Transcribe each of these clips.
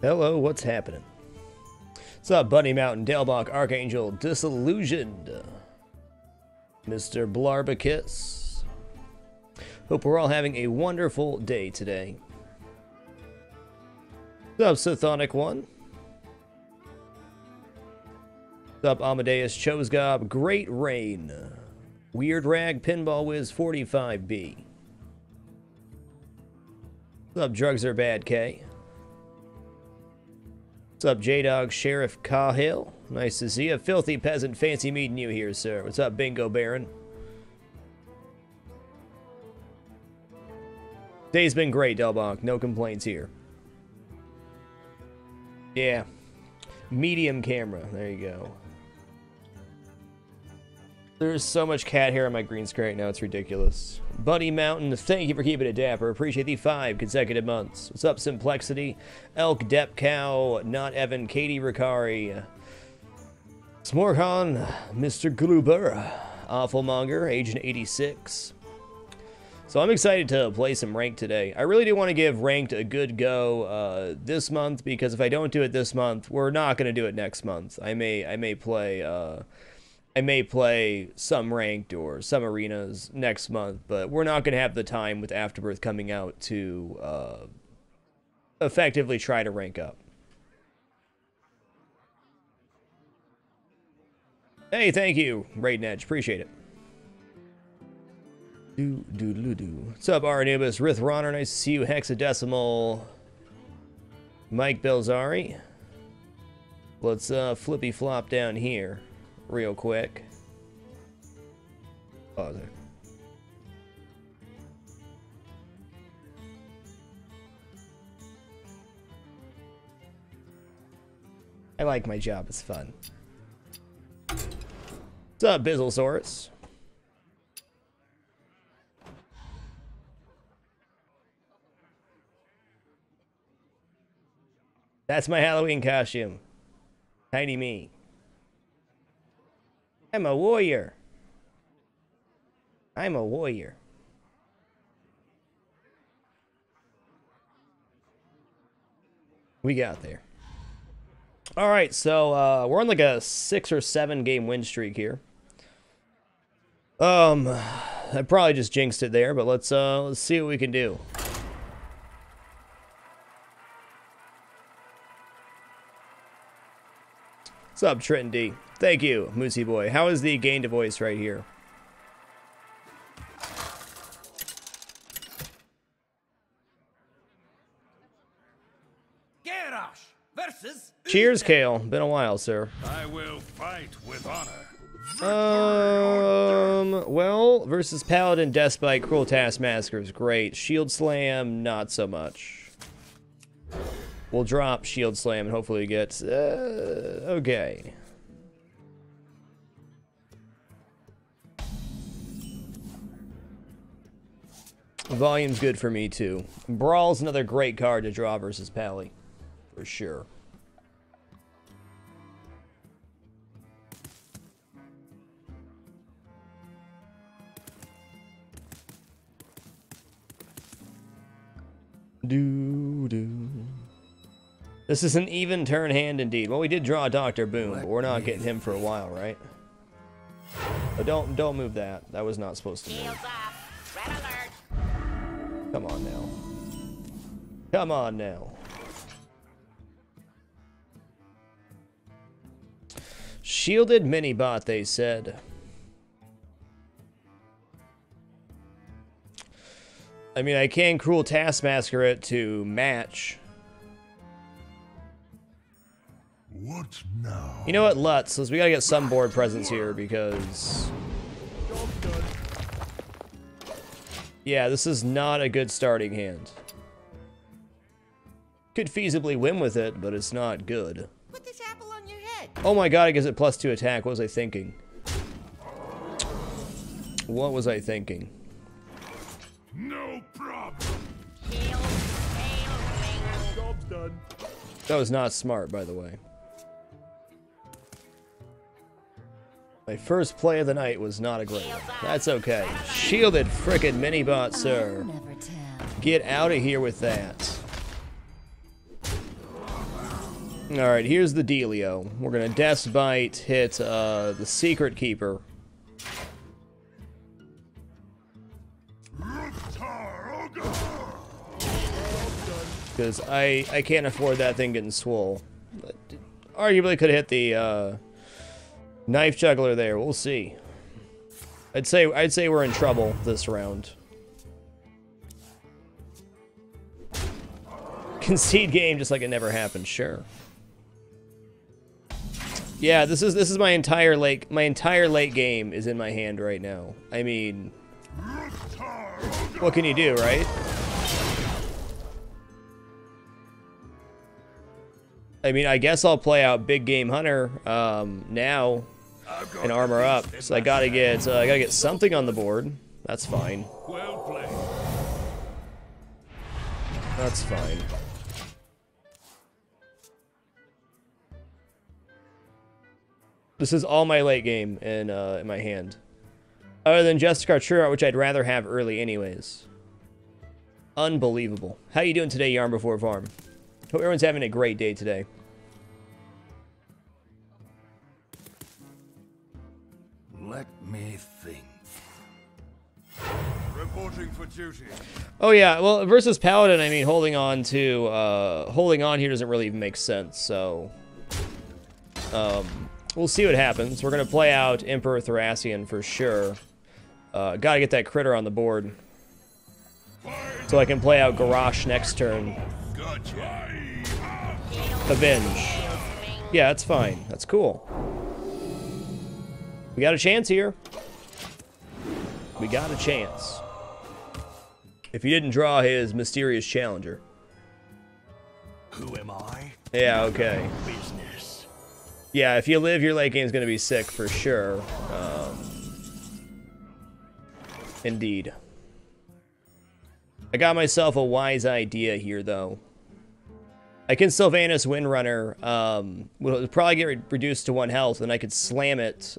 Hello, what's happening? What's up, Bunny Mountain, Delbach, Archangel, Disillusioned, Mr. Blarbicus. Hope we're all having a wonderful day today. What's up, Sithonic One? What's up, Amadeus, Chosgob, Great Rain, Weird Rag, Pinball Wiz, 45B. What's up, Drugs Are Bad, K? What's up, J-Dog, Sheriff Cahill? Nice to see you. Filthy Peasant, fancy meeting you here, sir. What's up, Bingo Baron? Day's been great, Delbach. No complaints here. Yeah. Medium camera. There you go. There's so much cat hair on my green screen right now, it's ridiculous. Bunny Mountain, thank you for keeping it dapper. Appreciate the 5 consecutive months. What's up, Simplexity? Elk, Depp Cow, Not Evan, Katie Ricari, Smorkon, Mr. Gruber, Awfulmonger, Agent 86. So I'm excited to play some ranked today. I really do want to give ranked a good go this month, because if I don't do it this month, we're not going to do it next month. I may play some ranked or some arenas next month, but we're not going to have the time with Afterbirth coming out to effectively try to rank up. Hey, thank you, Raiden Edge. Appreciate it. What's up, Aranubis? Rith Ronner, nice to see you. Hexadecimal. Mike Belzari. Let's flippy flop down here real quick. Oh, there. I like my job, it's fun. What's up, Bizzlesaurus? That's my Halloween costume. Tiny me. I'm a warrior. I'm a warrior. We got there. All right, so we're on like a 6 or 7 game win streak here. I probably just jinxed it there, but let's see what we can do. What's up, Trenton D? Thank you, Moosey Boy. How is the gain to voice right here? Versus Cheers, Kale. Been a while, sir. I will fight with honor. Well, versus Paladin, Deathbite, Cruel Taskmaster is great. Shield Slam, not so much. We'll drop Shield Slam and hopefully get, okay. Volume's good for me, too. Brawl's another great card to draw versus Pally, for sure. This is an even turn hand indeed. Well, we did draw Dr. Boom, but we're not getting him for a while, right? Oh, don't move that. That was not supposed to move. Come on now. Come on now. Shielded mini-bot, they said. I mean, I can Cruel Taskmaster it to match. What now? You know what, Lutz, we gotta get some board presence here because... yeah, this is not a good starting hand. Could feasibly win with it, but it's not good. Put this apple on your head. Oh my god, it gives it +2 attack. What was I thinking? What was I thinking? No problem. Job's done. That was not smart, by the way. My first play of the night was not a great one. That's okay. Shielded frickin' mini-bot, sir. Get out of here with that. Alright, here's the dealio. We're gonna Death's Bite hit the Secret Keeper. Because I can't afford that thing getting swole. But arguably could have hit the Knife Juggler there. We'll see. I'd say we're in trouble this round. Concede game just like it never happened, sure. Yeah, this is my entire late game is in my hand right now. I mean, what can you do, right? I mean, I guess I'll play out Big Game Hunter now and armor up. So I gotta get something on the board. That's fine. Well played. That's fine. This is all my late game in my hand. Other than Justicar True, which I'd rather have early anyways. Unbelievable. How you doing today, Yarn Before Farm? Hope everyone's having a great day today. Let me think. Reporting for duty. Oh yeah, well versus Paladin, I mean holding on here doesn't really even make sense, so we'll see what happens. We're gonna play out Emperor Thracian for sure. Gotta get that critter on the board. So I can play out Garrosh next turn. Avenge. Yeah, that's fine. That's cool. We got a chance here. We got a chance. If he didn't draw his mysterious challenger. Who am I? Yeah, okay. Business. Yeah, if you live, your late game's gonna be sick for sure. Indeed. I got myself a wise idea here, though. I can Sylvanas Windrunner. Will probably get reduced to 1 health, and I could slam it.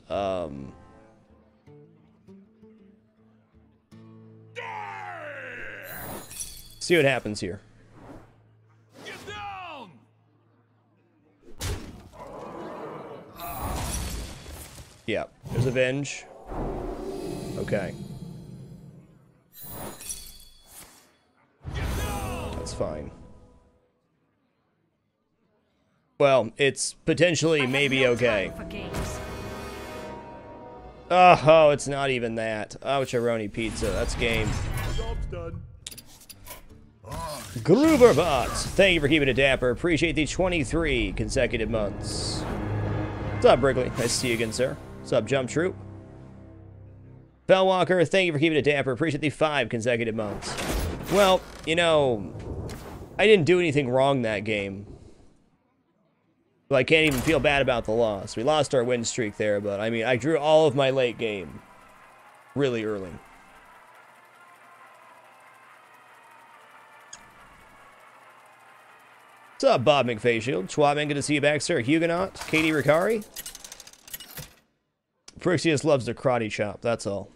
See what happens here. Get down! Yeah, there's Avenge. Okay. That's fine. Well, it's potentially maybe okay. Oh, it's not even that. Oh, Chironi Pizza. That's game. Job's done. Grooverbots, thank you for keeping it dapper. Appreciate the 23 consecutive months. What's up, Brigley? Nice to see you again, sir. What's up, Jump Troop? Fellwalker, thank you for keeping it dapper. Appreciate the 5 consecutive months. Well, you know, I didn't do anything wrong that game. Well, I can't even feel bad about the loss. We lost our win streak there, but I mean, I drew all of my late game really early. What's up, Bob McFacial? Schwabman, good to see you back, sir. Huguenot, Katie Ricari. Prixius loves the karate chop, that's all.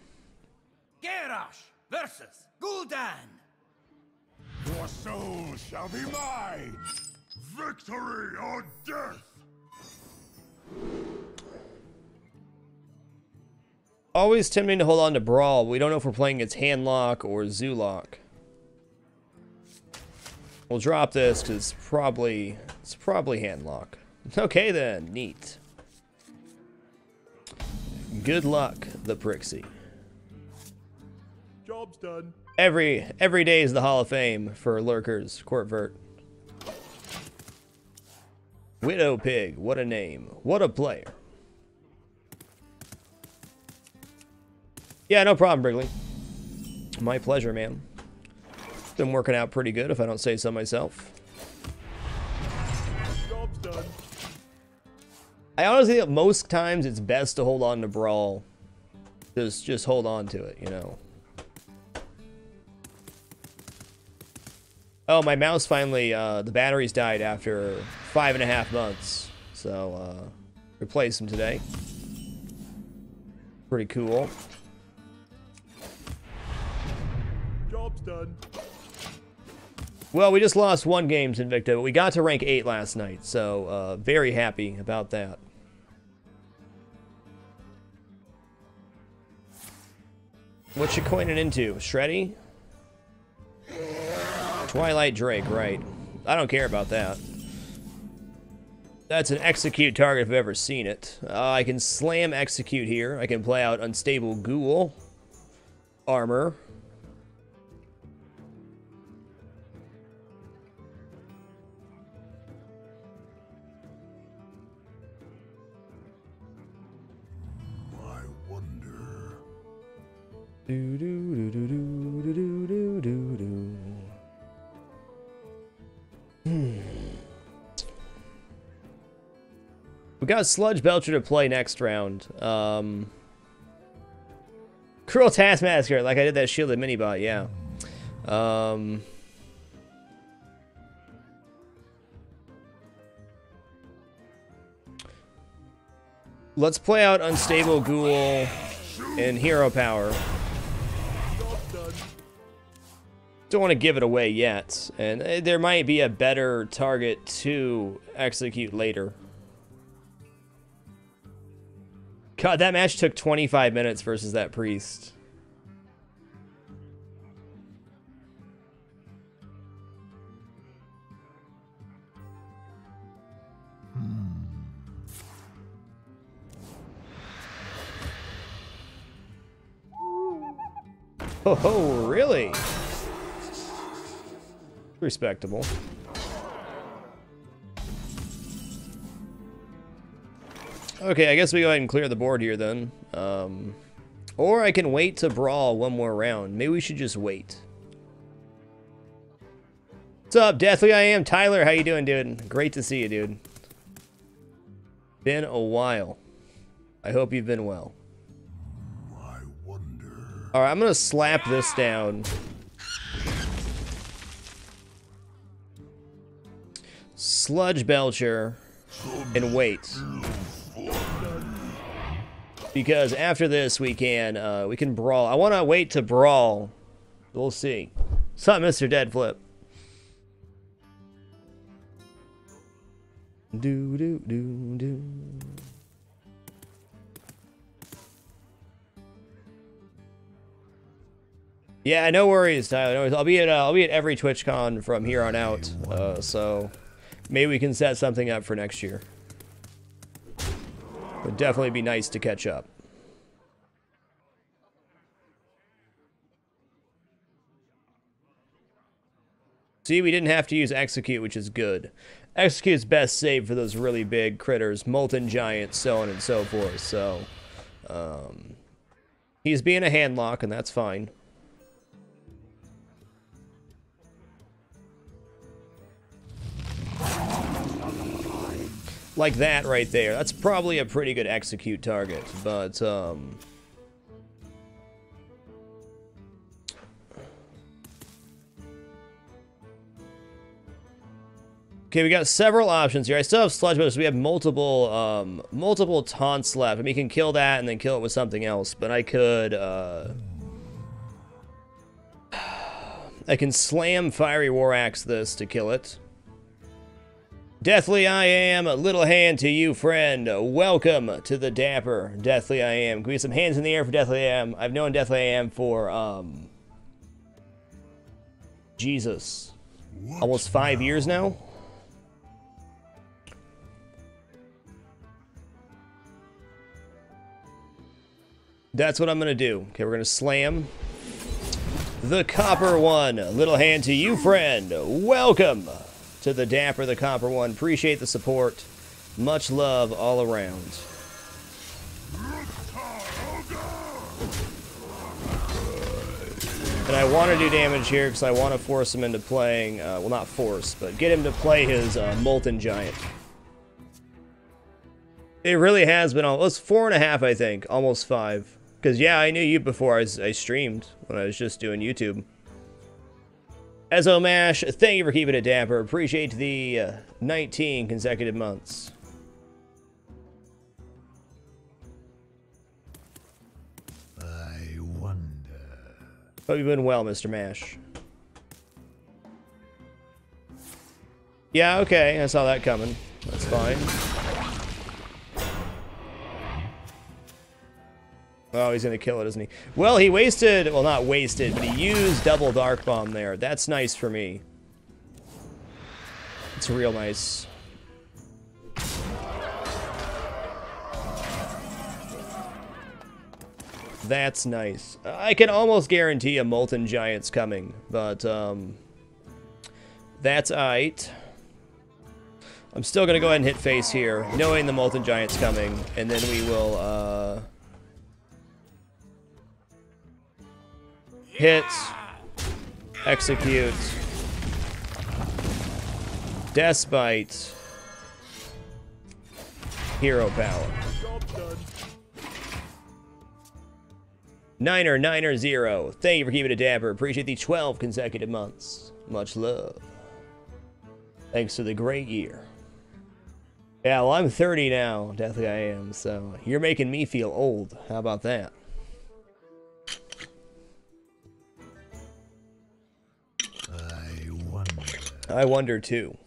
Garrosh versus Gul'dan. Your soul shall be mine. Victory or death. Always tempting to hold on to Brawl, but we don't know if we're playing against Handlock or Zoolock. We'll drop this because it's probably Handlock. Okay then, neat. Good luck, the Prixie. Job's done. Every day is the Hall of Fame for lurkers, Courtvert. Widow Pig, what a name. What a player. Yeah, no problem, Brigley. My pleasure, man. Been working out pretty good, if I don't say so myself. Job's done. I honestly think most times it's best to hold on to Brawl. Just hold on to it, you know. Oh, my mouse finally, the batteries died after 5.5 months. So, replaced them today. Pretty cool. Job's done. Well, we just lost one game to Invicta, but we got to rank 8 last night, so very happy about that. What you coining into? Shreddy? Twilight Drake, right. I don't care about that. That's an execute target if I've ever seen it. I can slam execute here. I can play out Unstable Ghoul. Armor. I wonder. Do do do do do do do do do. We got Sludge Belcher to play next round. Cruel Taskmaster, like I did that shielded mini-bot, yeah. Let's play out Unstable Ghoul and Hero Power. Don't want to give it away yet, and there might be a better target to execute later. God, that match took 25 minutes versus that priest. Oh, really? Respectable. Okay, I guess we go ahead and clear the board here then. Or I can wait to brawl one more round. Maybe we should just wait. What's up, Deathly I Am? Tyler, how you doing, dude? Great to see you, dude. Been a while. I hope you've been well. I wonder. Alright, I'm gonna slap this down. Sludge Belcher and wait. Because after this we can brawl. I want to wait to brawl. We'll see. What's up, Mr. Deadflip? Do do do do. Yeah, no worries, Tyler. No worries. I'll be at every TwitchCon from here on out. So maybe we can set something up for next year. Would definitely be nice to catch up. See, we didn't have to use Execute, which is good. Execute's best save for those really big critters, Molten Giants, so on and so forth. So, he's being a handlock, and that's fine. Like that right there. That's probably a pretty good execute target, but okay, we got several options here. I still have Sludge Belcher, so we have multiple taunts left. I mean, you can kill that and then kill it with something else, but I could I can slam Fiery War Axe this to kill it. Deathly I Am, a little hand to you, friend. Welcome to the Dapper, Deathly I Am. Can we get some hands in the air for Deathly I Am? I've known Deathly I Am for, Jesus. Almost 5 years now? That's what I'm gonna do. Okay, we're gonna slam the Copper One. A little hand to you, friend. Welcome to the Dapper, the Copper One. Appreciate the support. Much love all around. And I want to do damage here because I want to force him into playing, well, not force, but get him to play his Molten Giant. It really has been, it's 4.5, I think, almost 5. Because, yeah, I knew you before I streamed, when I was just doing YouTube. Ezomash, thank you for keeping it dapper. Appreciate the 19 consecutive months. I wonder. Hope you've been well, Mr. Mash. Yeah, okay, I saw that coming. That's fine. Oh, he's gonna kill it, isn't he? Well, he wasted, well, not wasted, but he used double Dark Bomb there. That's nice for me. It's real nice. That's nice. I can almost guarantee a Molten Giant's coming, but, that's aight. I'm still gonna go ahead and hit face here, knowing the Molten Giant's coming, and then we will, hit, execute, Despite, hero power. Niner0. Thank you for keeping it dapper. Appreciate the 12 consecutive months. Much love. Thanks for the great year. Yeah, well, I'm 30 now. Definitely I am. So you're making me feel old. How about that? I wonder too.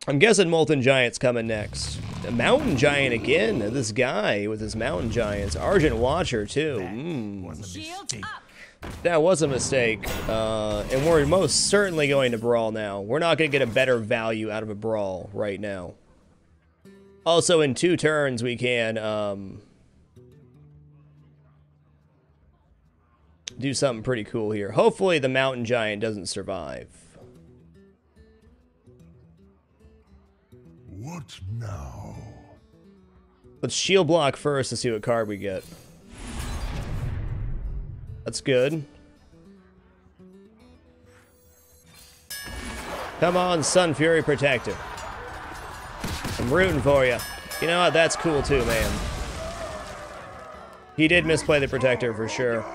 I'm guessing Molten Giant's coming next. A Mountain Giant again. This guy with his Mountain Giants. Argent Watcher too. That was a mistake. And we're most certainly going to Brawl now. We're not going to get a better value out of a Brawl right now. Also, in 2 turns, we can do something pretty cool here. Hopefully, the Mountain Giant doesn't survive. What now? Let's shield block first to see what card we get. That's good. Come on, Sun Fury Protector. I'm rooting for you. You know what? That's cool too, man. He did misplay the Protector for sure.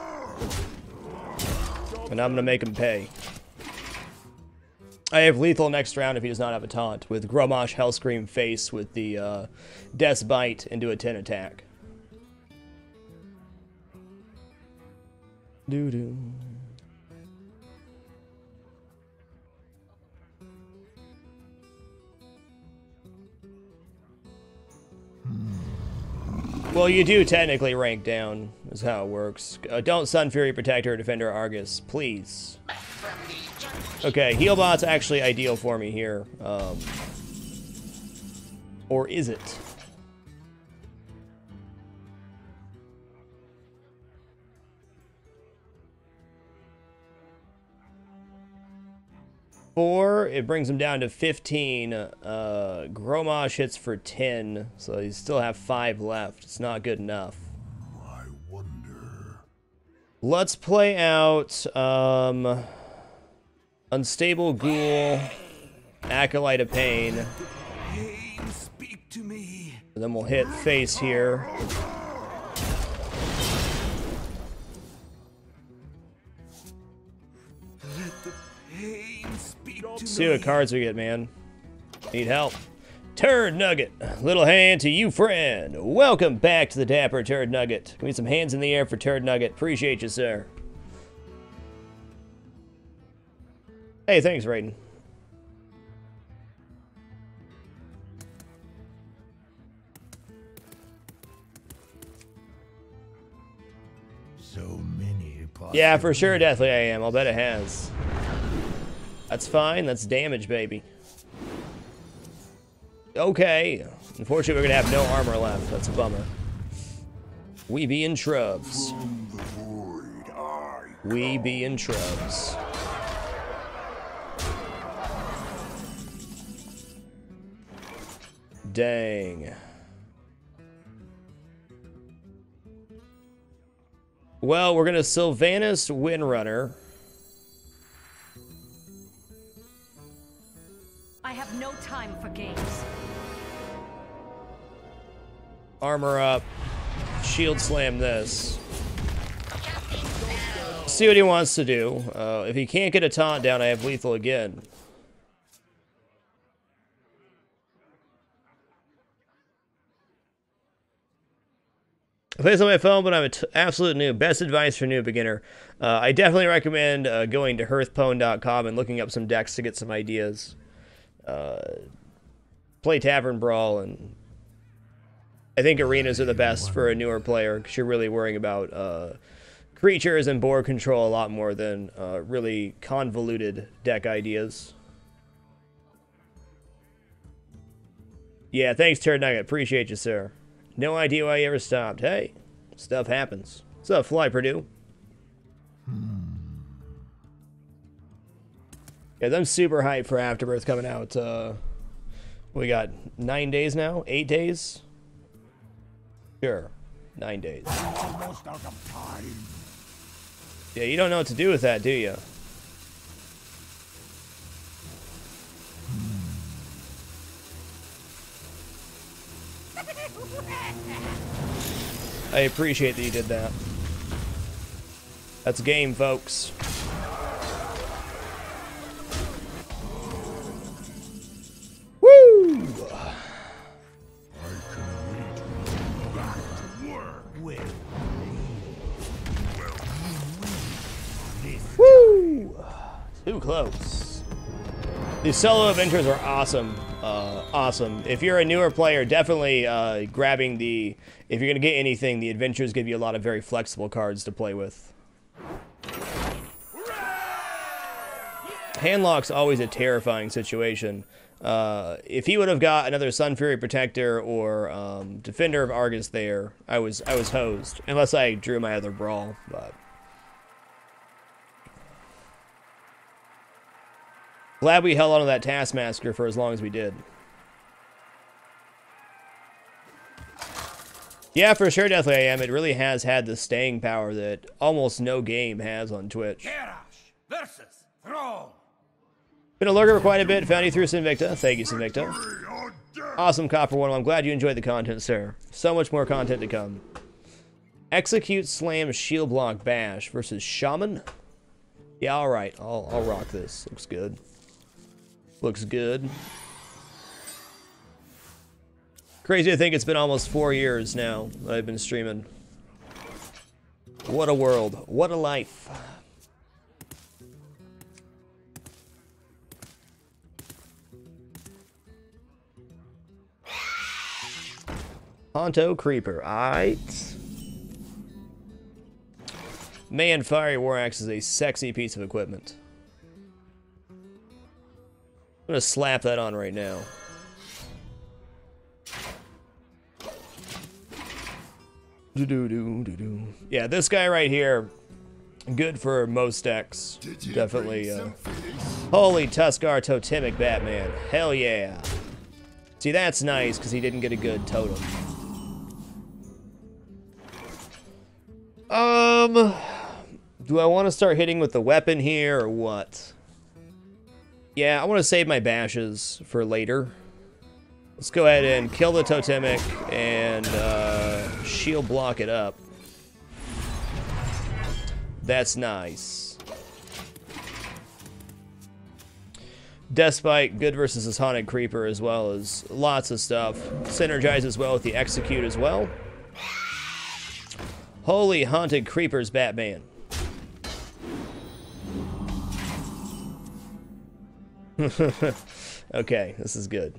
And I'm gonna make him pay. I have lethal next round if he does not have a taunt, with Gromosh Hellscream face with the Death's Bite into a 10 attack. Doo-doo. Well, you do technically rank down, is how it works. Don't Sun Fury Protector Defender Argus, please. Okay, Healbot's actually ideal for me here. Or is it? Four, it brings him down to 15. Gromosh hits for 10, so you still have 5 left. It's not good enough. I wonder. Let's play out Unstable Ghoul, Acolyte of Pain. Pain, speak to me. And then we'll hit face here. Let the pain speak to See me. what cards we get, man. Need help. Turd Nugget. Little hand to you, friend. Welcome back to the Dapper Turd Nugget. Give me some hands in the air for Turd Nugget. Appreciate you, sir. Hey, thanks, Raiden. So many possibilities. Yeah, for sure, definitely I am. I'll bet it has. That's fine. That's damage, baby. Okay. Unfortunately, we're going to have no armor left. That's a bummer. We be in shrubs. We be in shrubs. Dang. Well, we're going to Sylvanas Windrunner. I have no time for games. Armor up. Shield slam this. See what he wants to do. If he can't get a taunt down, I have lethal again. I play this on my phone, but I'm an absolute noob. Best advice for new beginner. I definitely recommend going to hearthpwn.com and looking up some decks to get some ideas. Play Tavern Brawl, and I think arenas are the best for a newer player because you're really worrying about creatures and board control a lot more than really convoluted deck ideas. Yeah, thanks, Turd Nugget. Appreciate you, sir. No idea why you ever stopped. Hey, stuff happens. What's up, Fly Purdue? Yeah, I'm super hyped for Afterbirth coming out. We got 9 days now? 8 days? Sure. 9 days. Almost out of time. Yeah, you don't know what to do with that, do you? I appreciate that you did that. That's game, folks. Woo! Woo! Too close. These solo adventures are awesome. Awesome. If you're a newer player, definitely grabbing the... If you're going to get anything, the adventures give you a lot of very flexible cards to play with. Handlock's always a terrifying situation. If he would have got another Sun Fury Protector or Defender of Argus there, I was hosed. Unless I drew my other Brawl, but... Glad we held on to that Taskmaster for as long as we did. Yeah, for sure, definitely I am. It really has had the staying power that almost no game has on Twitch. Karash versus Throne. Been a lurker for quite a bit. Found you through Sinvicta. Thank you, Sinvicta. Awesome, Copper One. I'm glad you enjoyed the content, sir. So much more content to come. Execute Slam Shield Block Bash versus Shaman. Yeah, all right. I'll rock this. Looks good. Looks good. Crazy to think it's been almost 4 years now that I've been streaming. What a world. What a life. Honto Creeper. Aight. Man, Fiery War Axe is a sexy piece of equipment. I'm gonna slap that on right now. Yeah, this guy right here, good for most decks. Definitely. Holy Tuskar Totemic Batman. Hell yeah. See, that's nice because he didn't get a good totem. Do I want to start hitting with the weapon here or what? Yeah, I want to save my bashes for later. Let's go ahead and kill the Totemic and shield block it up. That's nice. Deathspike, good versus this Haunted Creeper as well as lots of stuff. Synergizes well with the Execute as well. Holy Haunted Creepers, Batman. Okay, this is good.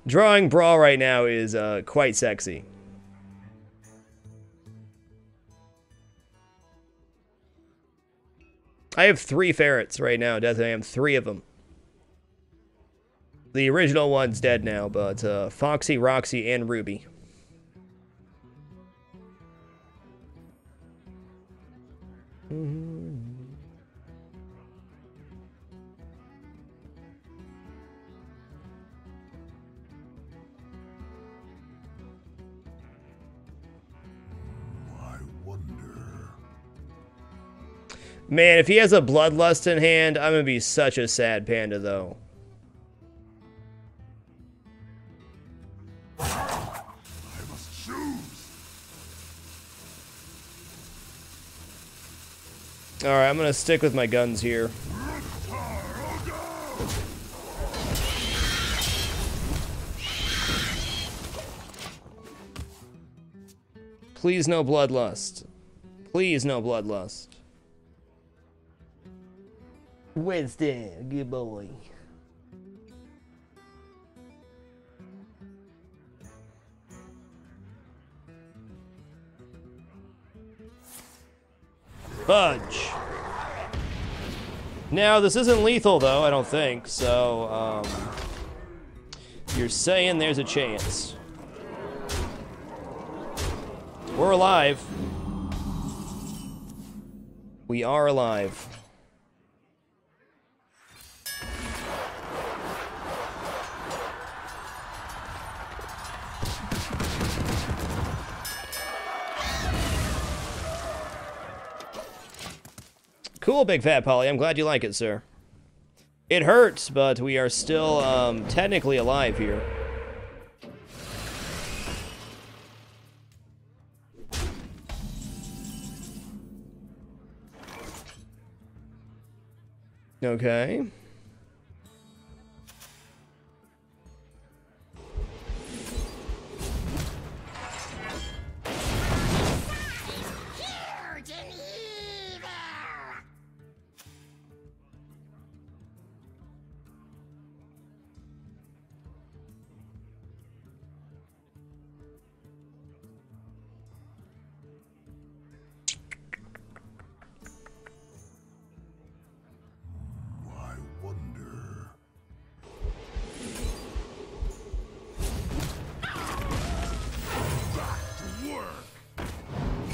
Drawing Brawl right now is quite sexy. I have 3 ferrets right now. Definitely, I am 3 of them. The original one's dead now, but Foxy, Roxy, and Ruby. Man, if he has a Bloodlust in hand, I'm gonna be such a sad panda, though. I must choose. Alright, I'm gonna stick with my guns here. Please no bloodlust. Please no bloodlust. Winston, good boy. Fudge. Now, this isn't lethal, though, I don't think, so, you're saying there's a chance. We're alive. We are alive. Cool, Big Fat Polly. I'm glad you like it, sir. It hurts, but we are still technically alive here. Okay.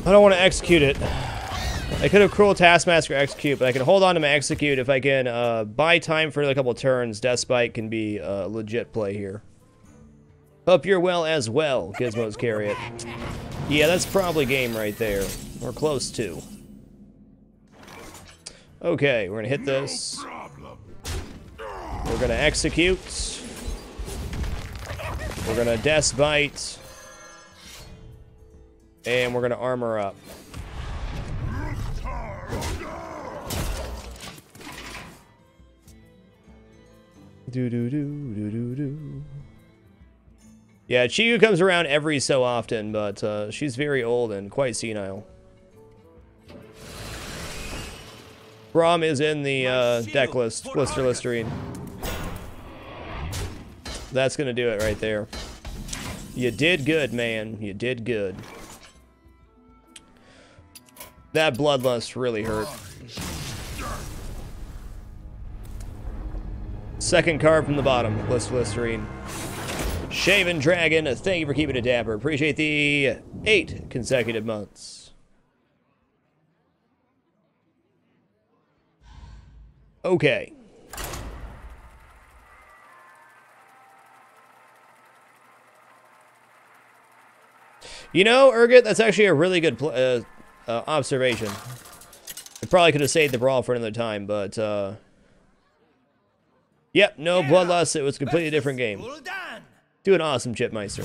I don't want to execute it. I could have Cruel Taskmaster execute, but I can hold on to my execute if I can buy time for a couple turns. Deathspite can be a legit play here. Hope you're well as well, Gizmo's carry it. Yeah, that's probably game right there. Or close to. Okay, we're gonna hit this. We're gonna execute. We're gonna Deathbite. And we're gonna armor up. Do. Yeah, Chiyu comes around every so often, but she's very old and quite senile. Braum is in the deck list, Blister Listerine. That's gonna do it right there. You did good, man. You did good. That Bloodlust really hurt. Second card from the bottom, Blister Listerine. Shaven Dragon, thank you for keeping it dapper. Appreciate the 8 consecutive months. Okay. You know, Urgot, that's actually a really good observation. I probably could have saved the brawl for another time, but yep, no bloodlust. It was a completely different game. Do an awesome, Chipmeister.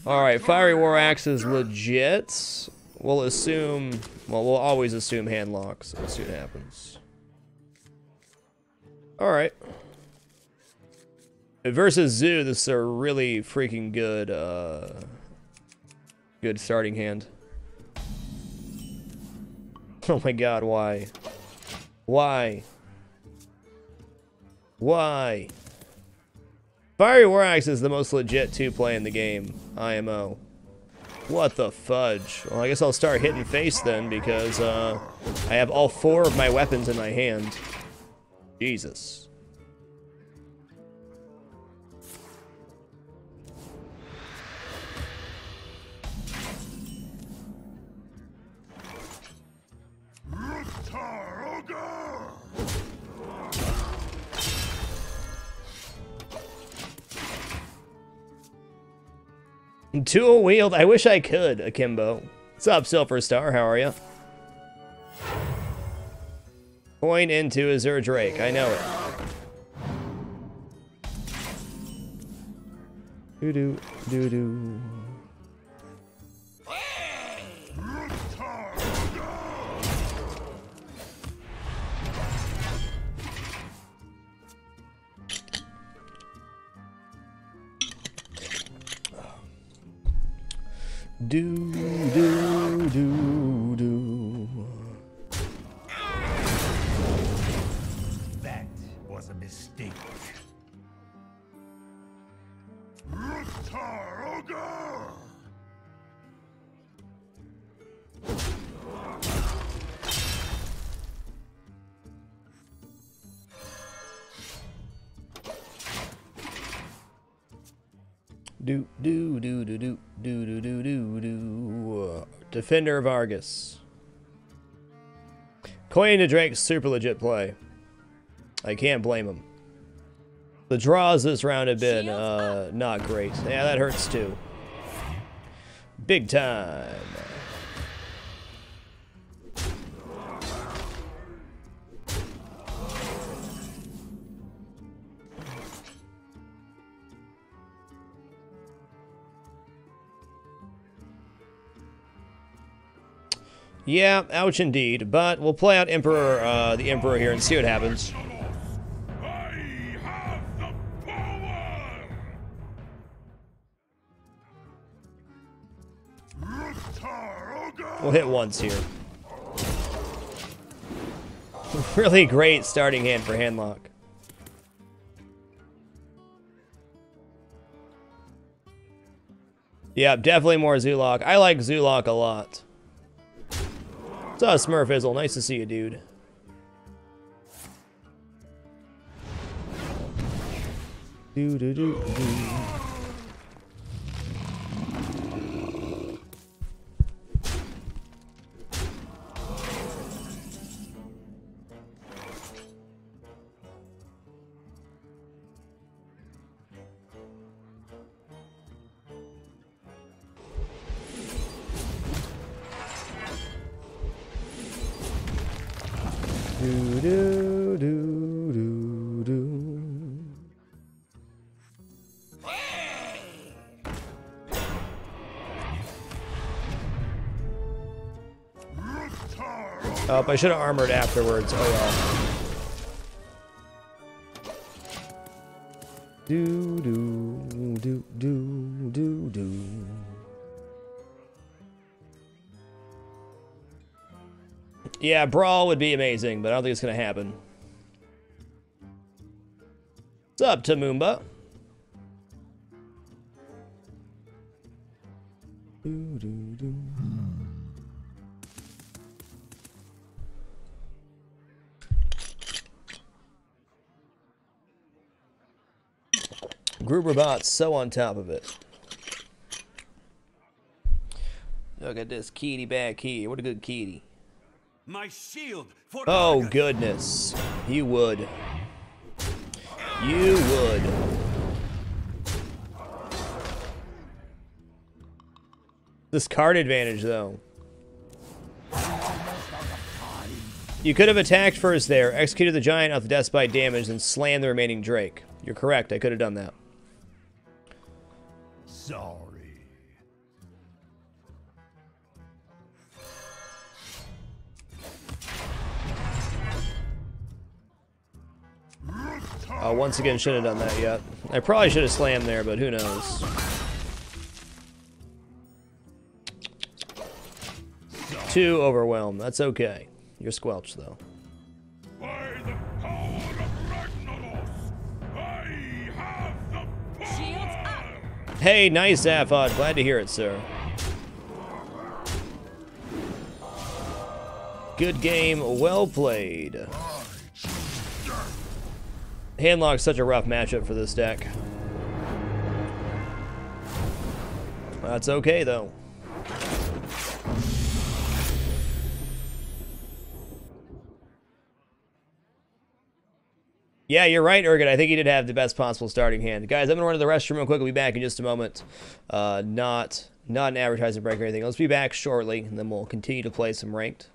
Alright, Fiery War Axe is legit. We'll assume, well, we'll always assume handlock, so let's see what happens. Alright. Versus Zoo, this is a really freaking good, good starting hand. Oh my god, why? Why? Why? Fiery War Axe is the most legit 2-play in the game, IMO. What the fudge? Well, I guess I'll start hitting face then, because I have all 4 of my weapons in my hand. Jesus. Dual wield? I wish I could, Akimbo. What's up, Silver Star? How are you? Point into Azure Drake. I know it. Doo-doo, doo-doo. Do, do, do, do. That was a mistake. Taroga! Do, do, do, do, do, do, do, do, do, do. Defender of Argus. Coin to Drake, super legit play. I can't blame him. The draws this round have been not great. Yeah, that hurts too. Big time. Yeah, ouch indeed. But we'll play out Emperor, the Emperor here and see what happens. I have the power! Taroga! We'll hit once here. Really great starting hand for Handlock. Yeah, definitely more Zulok. I like Zulok a lot. What's up, Smurfizzle? Nice to see you, dude. Do do do do. Do do do do do. Oh, I should have armored afterwards. Oh well. Do do do do do do. Yeah, Brawl would be amazing, but I don't think it's gonna happen. What's up, Tamumba? Do, do, do. Group Robot's so on top of it. Look at this kitty back here. What a good kitty. My shield for Oh, Argus. goodness. You would. You would. This card advantage, though. You could have attacked first there, executed the giant off the Death Bite damage, and slammed the remaining Drake. You're correct. I could have done that. Sorry. Once again, should have done that yet. I probably should have slammed there, but who knows. Too overwhelmed. That's okay. You're squelched, though. By the power of Ragnaros, I have the power! Shields up! Hey, nice, Zaphod. Glad to hear it, sir. Good game. Well played. Handlock's such a rough matchup for this deck. That's okay, though. Yeah, you're right, Urgot. I think he did have the best possible starting hand. Guys, I'm going to run to the restroom real quick. I'll be back in just a moment. Not an advertising break or anything. Let's be back shortly, and then we'll continue to play some ranked.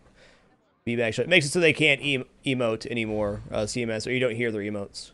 Be back shortly. It makes it so they can't emote anymore, CMS, or you don't hear their emotes.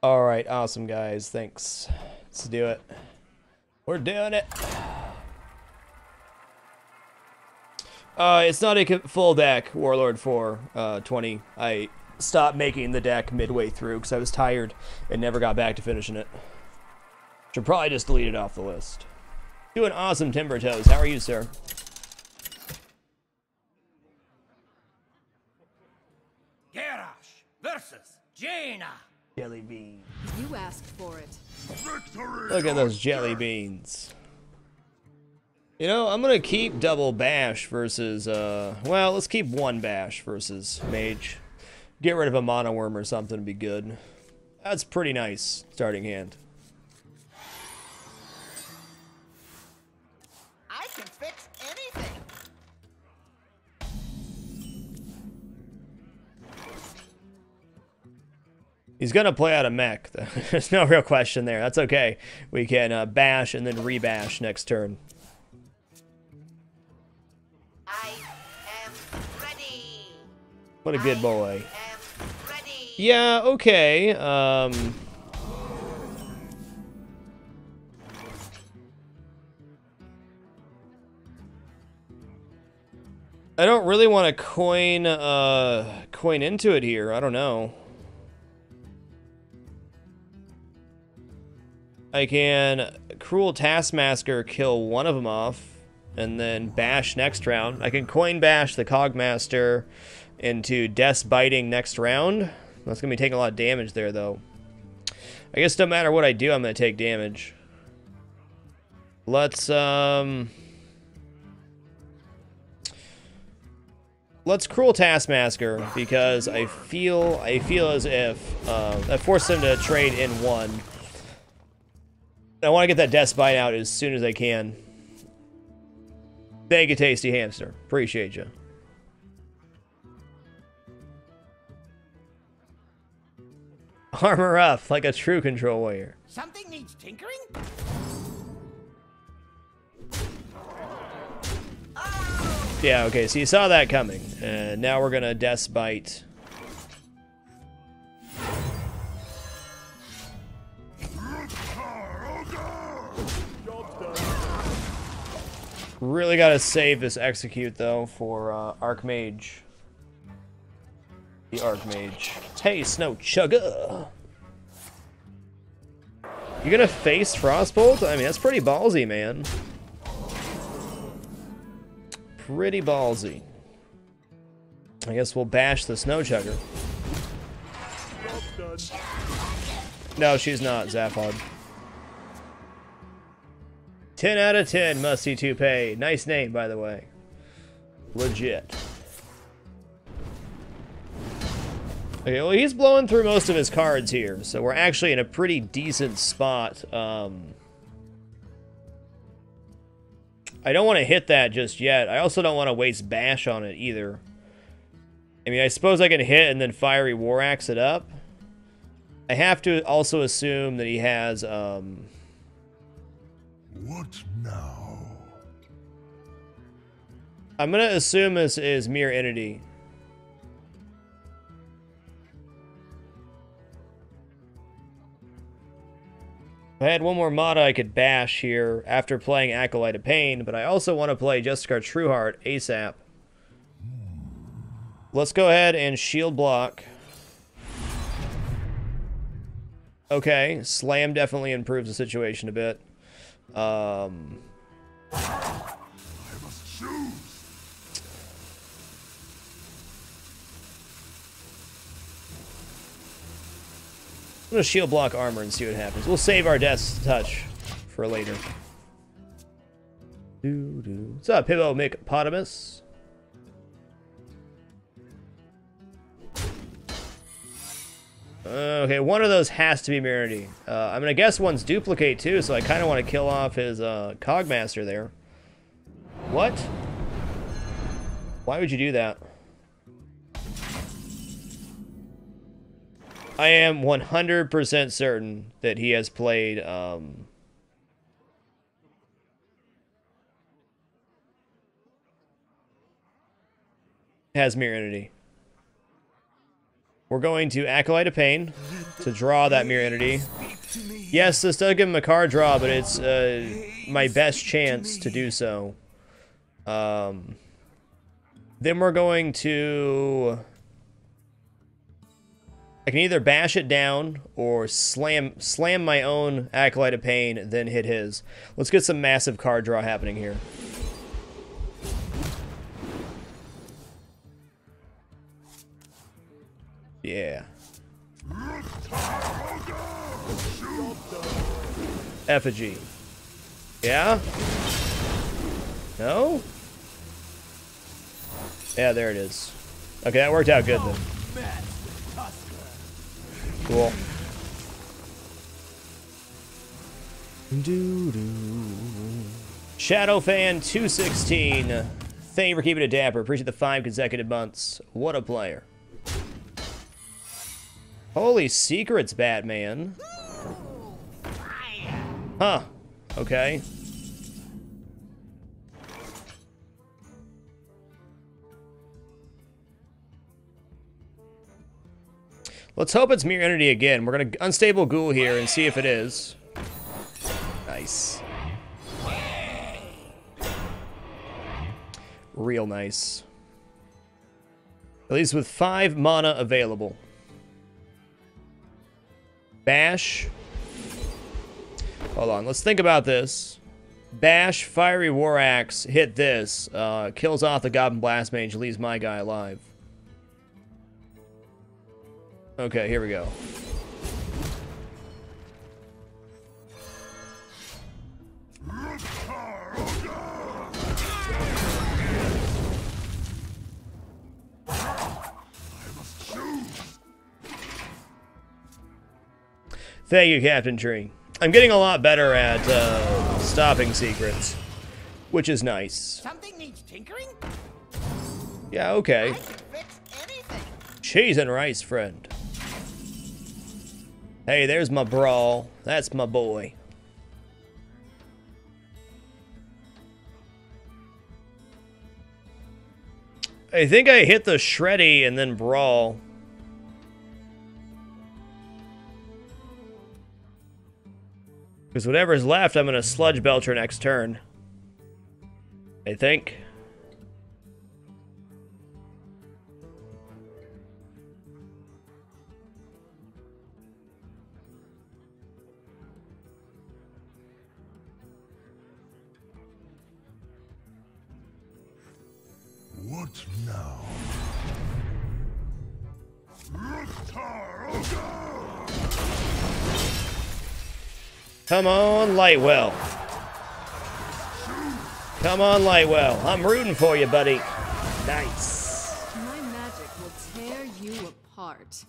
All right, awesome, guys. Thanks. Let's do it. We're doing it. It's not a full deck, Warlord 4, 20. I stopped making the deck midway through because I was tired and never got back to finishing it. Should probably just delete it off the list. Doing awesome, Timber Toes. How are you, sir? Garrosh versus Jaina. Jelly bean. You asked for it. Victory! Look at those jelly beans. You know, I'm gonna keep double bash versus, well, let's keep one bash versus Mage. Get rid of a mono worm or something would be good. That's pretty nice starting hand. I can fix anything. He's gonna play out a mech. There's no real question there. That's okay. We can bash and then rebash next turn. I am ready. What a good boy. I am ready. Yeah, okay. I don't really want to coin into it here. I don't know. I can Cruel Taskmaster, kill one of them off, and then bash next round. I can coin bash the Cogmaster into Death's Biting next round. That's going to be taking a lot of damage there, though. I guess no matter what I do, I'm going to take damage. Let's Cruel Taskmaster, because I feel as if I forced him to trade in one. I want to get that Death's Bite out as soon as I can. Thank you, Tasty Hamster. Appreciate you. Armor up like a true control warrior. Something needs tinkering? Yeah, okay, so you saw that coming. And now we're gonna Death's Bite. Really gotta save this execute though for Archmage. The Archmage. Hey, Snow Chugga! You gonna face Frostbolt? I mean, that's pretty ballsy, man. Pretty ballsy. I guess we'll bash the Snow Chugger. No, she's not, Zaphod. 10 out of 10, Musty Toupee. Nice name, by the way. Legit. Okay, well, he's blowing through most of his cards here, so we're actually in a pretty decent spot. I don't want to hit that just yet. I also don't want to waste bash on it either. I mean, I suppose I can hit and then Fiery War Axe it up. I have to also assume that he has, What now? I'm gonna assume this is Mere Entity. If I had one more mana, I could bash here after playing Acolyte of Pain, but I also want to play Justicar Trueheart ASAP. Let's go ahead and shield block. Okay, Slam definitely improves the situation a bit. I must choose. I'm gonna shield block armor and see what happens. We'll save our Death's Touch for later. What's up, Pibbo McPotamus? Okay, one of those has to be Mirity. I'm gonna guess one's duplicate too, so I kind of want to kill off his Cogmaster there. What? Why would you do that? I am 100% certain that he has played has Mirror Entity. We're going to Acolyte of Pain to draw that Mirror Entity. Yes, this does give him a card draw, but it's my best chance to do so. Then we're going to... I can either bash it down or slam my own Acolyte of Pain, then hit his. Let's get some massive card draw happening here. Yeah. Effigy. Yeah? No? Yeah, there it is. Okay, that worked out good then. Cool. Shadowfan216. Thank you for keeping it dapper. Appreciate the 5 consecutive months. What a player. Holy secrets, Batman. Huh. Okay. Let's hope it's Mirror Entity again. We're going to Unstable Ghoul here and see if it is. Nice. Real nice. At least with 5 mana available. Bash. Hold on, let's think about this. Bash, Fiery War Axe, hit this. Kills off the Goblin Blast Mage, leaves my guy alive. Okay, here we go. Thank you, Captain Tree. I'm getting a lot better at stopping secrets, which is nice. Something needs tinkering? Yeah, okay. I can fix anything. Cheese and rice, friend. Hey, there's my brawl. That's my boy. I think I hit the Shreddy and then brawl. Because whatever's left, I'm going to Sludge Belcher next turn. I think. What now? Come on, Lightwell. Come on, Lightwell. I'm rooting for you, buddy. Nice. My magic will tear you apart.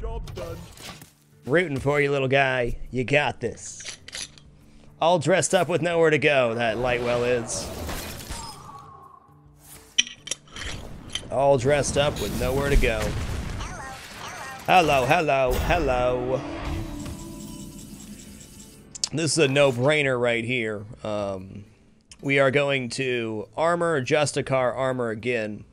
Job done. Rooting for you, little guy. You got this. All dressed up with nowhere to go, that Lightwell is. All dressed up with nowhere to go. Hello, hello, hello. This is a no-brainer right here. We are going to armor, Justicar, armor again.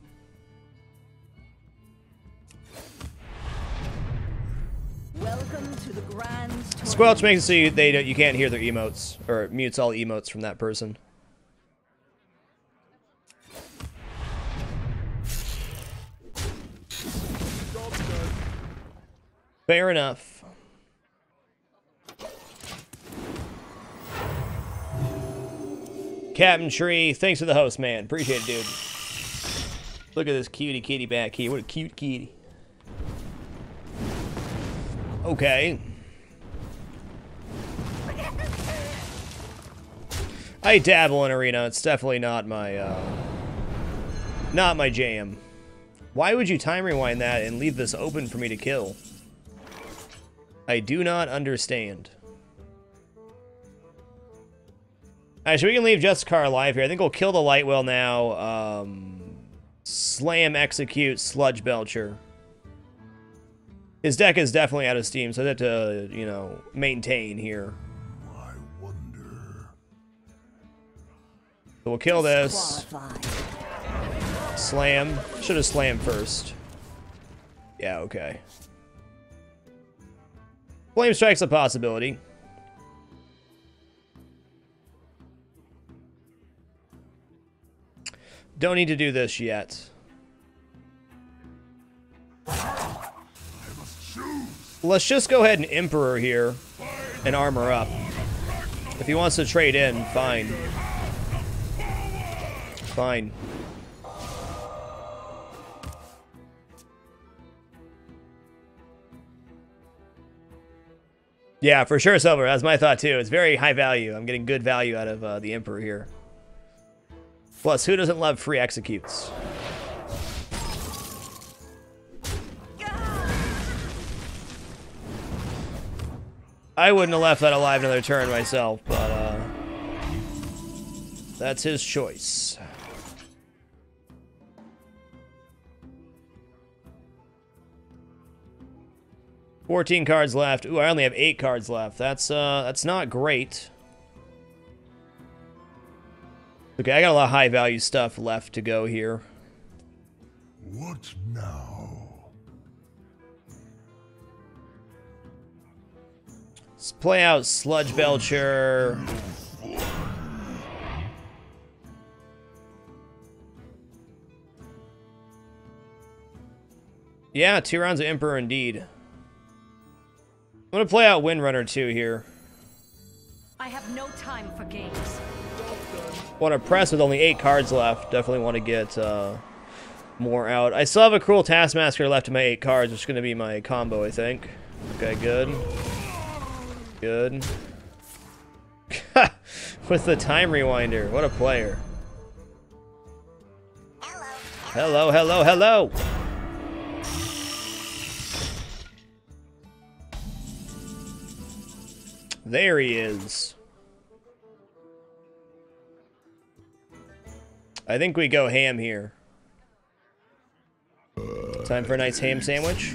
Welcome to the grand tournament. Squelch makes it so you can't hear their emotes, or it mutes all emotes from that person. Fair enough. Captain Tree, thanks for the host, man. Appreciate it, dude. Look at this cutie kitty back here. What a cute kitty. Okay. I dabble in Arena. It's definitely not my jam. Why would you time rewind that and leave this open for me to kill? I do not understand. Alright, so we can leave Justicar alive here. I think we'll kill the Lightwell now. Slam, Execute, Sludge Belcher. His deck is definitely out of steam, so I have to, you know, maintain here. I wonder. So we'll kill this. Disqualified. Slam. Should have slammed first. Yeah, okay. Flame Strike's a possibility. Don't need to do this yet. Let's just go ahead and Emperor here and armor up. If he wants to trade in, fine. Fine. Yeah, for sure, Silver. That's my thought, too. It's very high value. I'm getting good value out of the Emperor here. Plus, who doesn't love free executes? I wouldn't have left that alive another turn myself, but that's his choice. $14 cards left. Ooh, I only have 8 cards left. That's not great. Okay, I got a lot of high value stuff left to go here. What now? Let's play out Sludge Belcher. Yeah, 2 rounds of Emperor indeed. I'm gonna play out Windrunner too here. I have no time for games. Want to press with only 8 cards left. Definitely want to get more out. I still have a Cruel Taskmaster left in my 8 cards, which is going to be my combo, I think. Okay, good. Good. With the Time Rewinder. What a player. Hello, hello, hello! There he is. I think we go ham here. Time for a nice ham sandwich.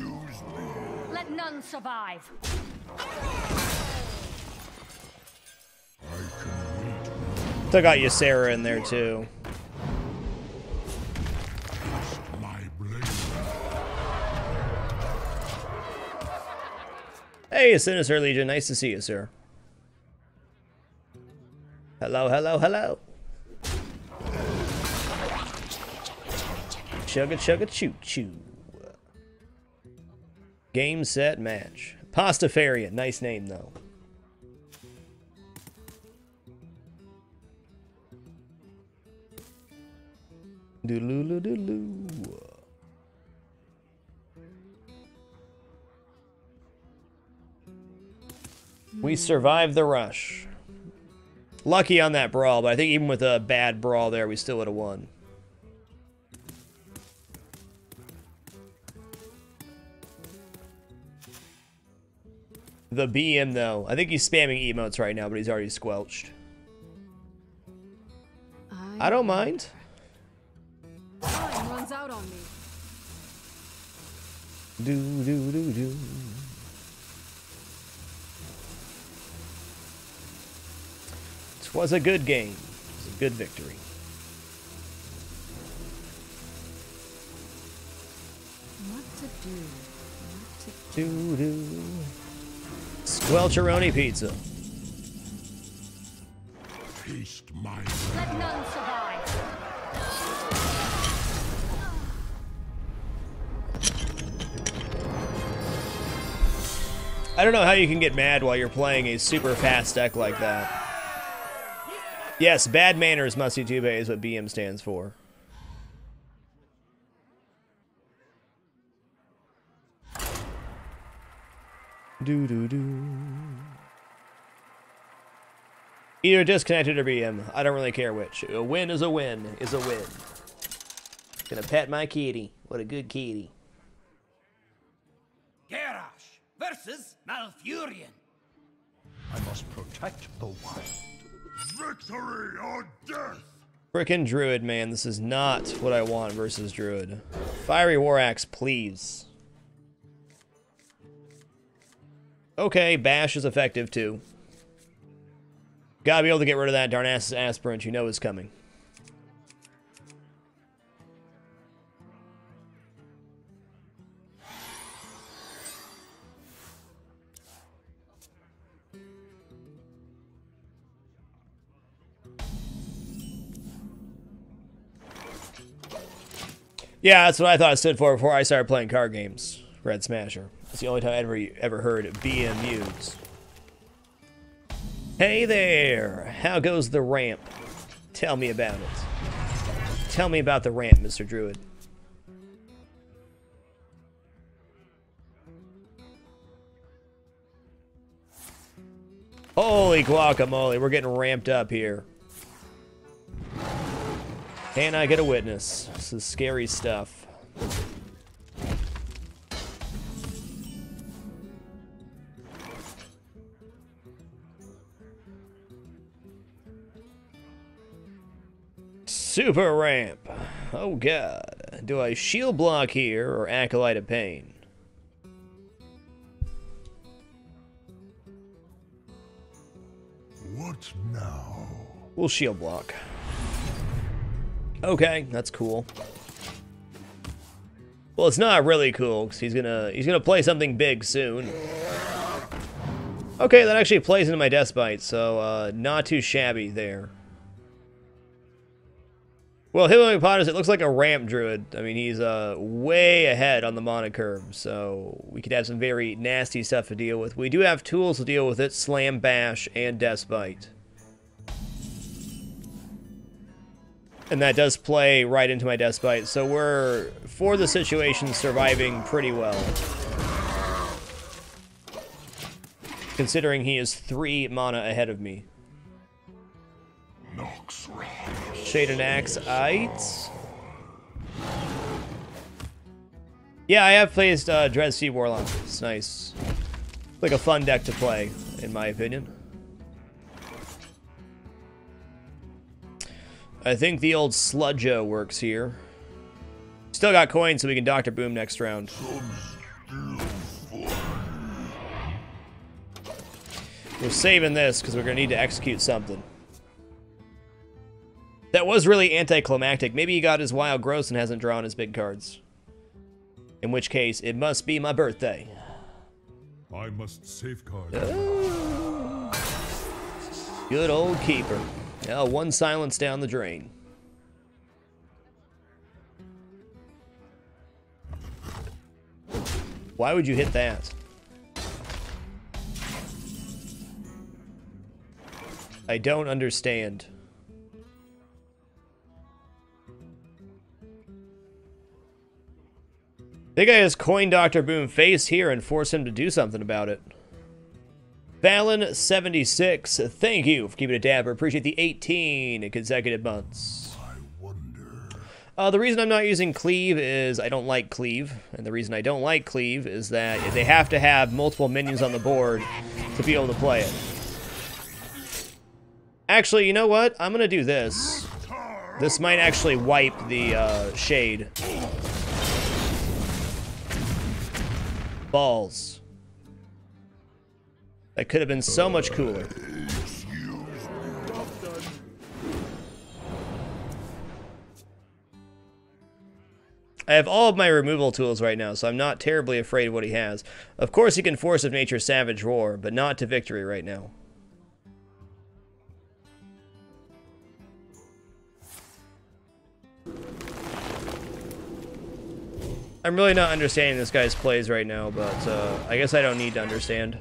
Let none survive. Still got Ysera in there too. My blade. Hey, Sinister Legion, nice to see you, sir. Hello, hello, hello. Chugga chugga choo choo. Game, set, match. Pastafarian, nice name though. Doodaloo doodaloo. We survived the rush. Lucky on that brawl, but I think even with a bad brawl there, we still would have won. The BM, though. I think he's spamming emotes right now, but he's already squelched. I don't mind. Time runs out on me. Do, do, do, do. Was a good game. It was a good victory. What to do? What to do? Do-do. Squelcheroni pizza. Taste my Let none survive. I don't know how you can get mad while you're playing a super fast deck like that. Yes, bad manners, Musty Tube is what BM stands for. Do-do-do. Either disconnected or BM. I don't really care which. A win is a win is a win. Gonna pet my kitty. What a good kitty. Garrosh versus Malfurion. I must protect the wild. Victory or death! Frickin' Druid, man. This is not what I want versus Druid. Fiery War Axe, please. Okay, Bash is effective too. Gotta be able to get rid of that Darnassus Aspirant you know is coming. Yeah, that's what I thought it stood for before I started playing card games. Red Smasher. That's the only time I ever heard BM used. Hey there! How goes the ramp? Tell me about it. Tell me about the ramp, Mr. Druid. Holy guacamole, we're getting ramped up here. Can I get a witness? This is scary stuff. Super ramp. Oh god. Do I shield block here or Acolyte of Pain? What now? We'll shield block. Okay, that's cool. Well, it's not really cool because he's gonna play something big soon. Okay, that actually plays into my Deathbite, so not too shabby there. Well, Hippopotamus, it looks like a ramp druid. I mean, he's way ahead on the mana curve, so we could have some very nasty stuff to deal with. We do have tools to deal with it: Slam, Bash, and Deathbite. And that does play right into my Deathbite, so we're, for the situation, surviving pretty well. Considering he is 3 mana ahead of me. Shade and Axe, aight. Yeah, I have played Dread Sea Warlock. It's nice. It's like a fun deck to play, in my opinion. I think the old Sludgo works here. Still got coins, so we can Dr. Boom next round. We're saving this, because we're going to need to execute something. That was really anticlimactic. Maybe he got his Wild Growth and hasn't drawn his big cards. In which case, it must be my birthday. I must safeguard. Good old keeper. Now, 1 silence down the drain. Why would you hit that? I don't understand. I think I just coin Dr. Boom face here and force him to do something about it. Fallon76, thank you for keeping it dapper. Appreciate the 18 consecutive months. I wonder. The reason I'm not using Cleave is I don't like Cleave. And the reason I don't like Cleave is that they have to have multiple minions on the board to be able to play it. Actually, you know what? I'm going to do this. This might actually wipe the Shade. Balls. That could have been so much cooler. I have all of my removal tools right now, so I'm not terribly afraid of what he has. Of course he can Force of Nature Savage Roar, but not to victory right now. I'm really not understanding this guy's plays right now, but I guess I don't need to understand.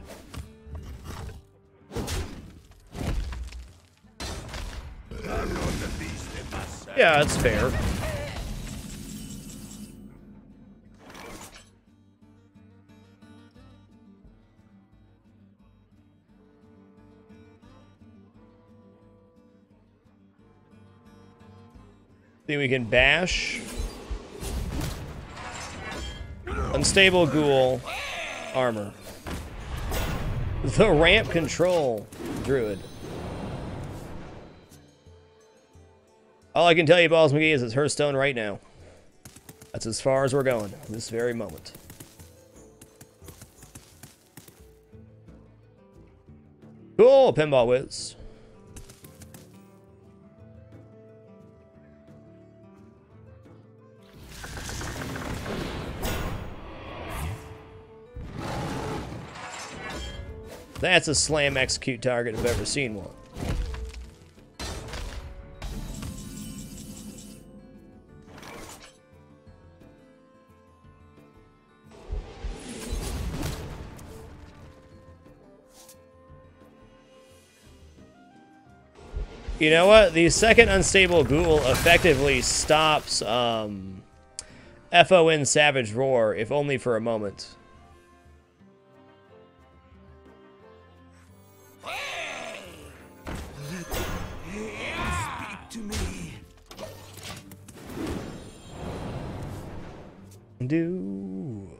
Yeah, that's fair. Think we can bash. Unstable Ghoul. Armor. The ramp control. Druid. All I can tell you, Balls McGee, is it's Hearthstone right now. That's as far as we're going, this very moment. Cool, Pinball Whiz. That's a slam execute target if I've ever seen one. You know what? The second unstable ghoul effectively stops FON Savage Roar, if only for a moment. Speak to me. Do.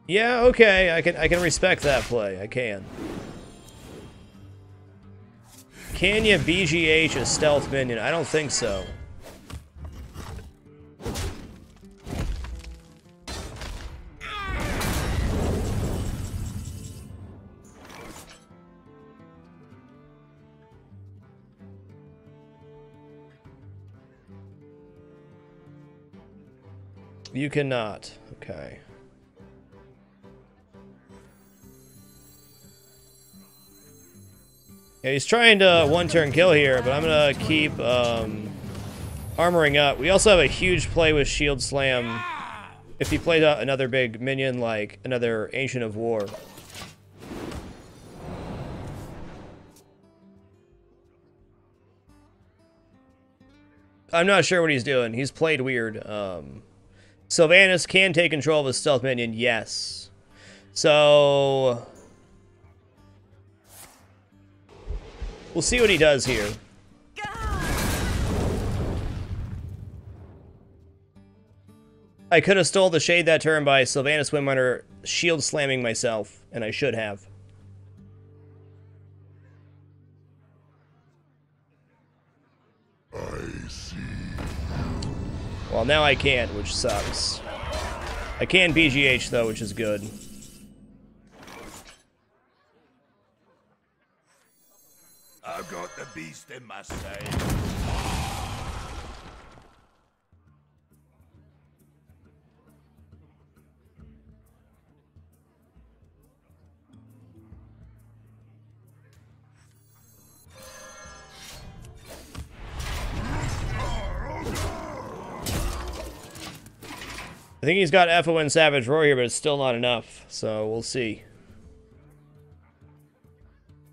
Yeah, okay, I can respect that play. I can. Can you BGH a stealth minion? I don't think so. You cannot. Okay. Yeah, he's trying to one-turn kill here, but I'm gonna keep armoring up. We also have a huge play with Shield Slam if he plays out another big minion like another Ancient of War. I'm not sure what he's doing. He's played weird. Sylvanas can take control of a stealth minion, yes. So we'll see what he does here. I could have stole the shade that turn by Sylvanas Windrunner shield slamming myself, and I should have. I see. Well, now I can't, which sucks. I can BGH, though, which is good. I've got the beast in my sight. I think he's got FON Savage Roar here, but it's still not enough, so we'll see.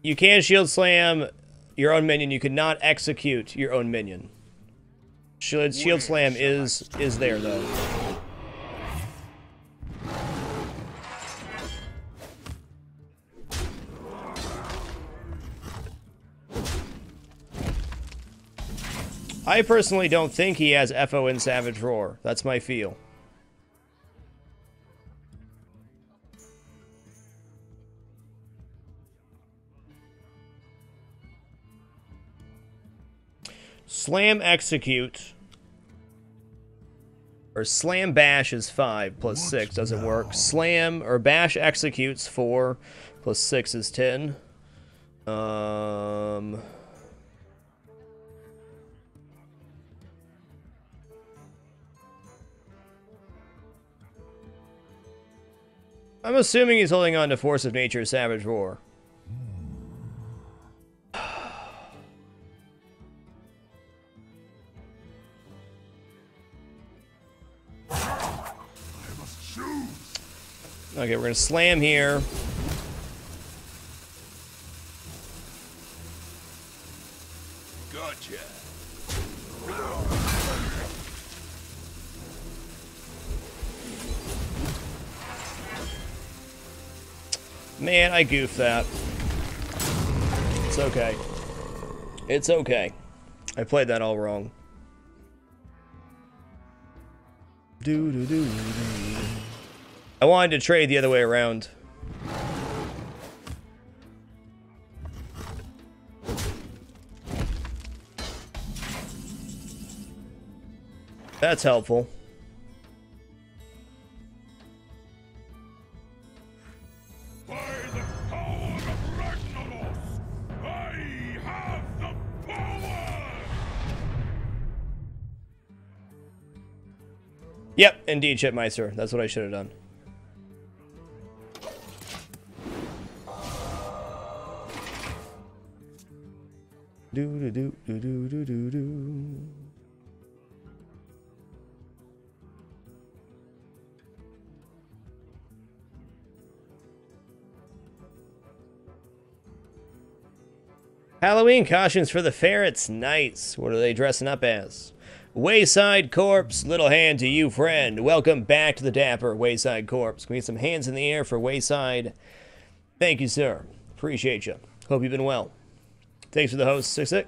You can shield slam your own minion. You cannot execute your own minion. Shield slam is there, though. I personally don't think he has FON Savage Roar. That's my feel. Slam execute or slam bash is 5 plus 6 doesn't work. Slam or bash executes 4 plus 6 is 10. I'm assuming he's holding on to Force of Nature Savage Roar. Okay, we're gonna slam here. Gotcha. Man, I goofed that. It's okay. It's okay. I played that all wrong. I wanted to trade the other way around. That's helpful. By the power of Ragnaros, I have the power! Yep, indeed, Chipmeister. That's what I should have done. Do do do do do do do do. Halloween costumes for the ferrets. Nice. What are they dressing up as? Wayside Corpse. Little hand to you, friend. Welcome back to the dapper Wayside Corpse. Can we get some hands in the air for Wayside? Thank you, sir. Appreciate you. Hope you've been well. Thanks for the host, Sick.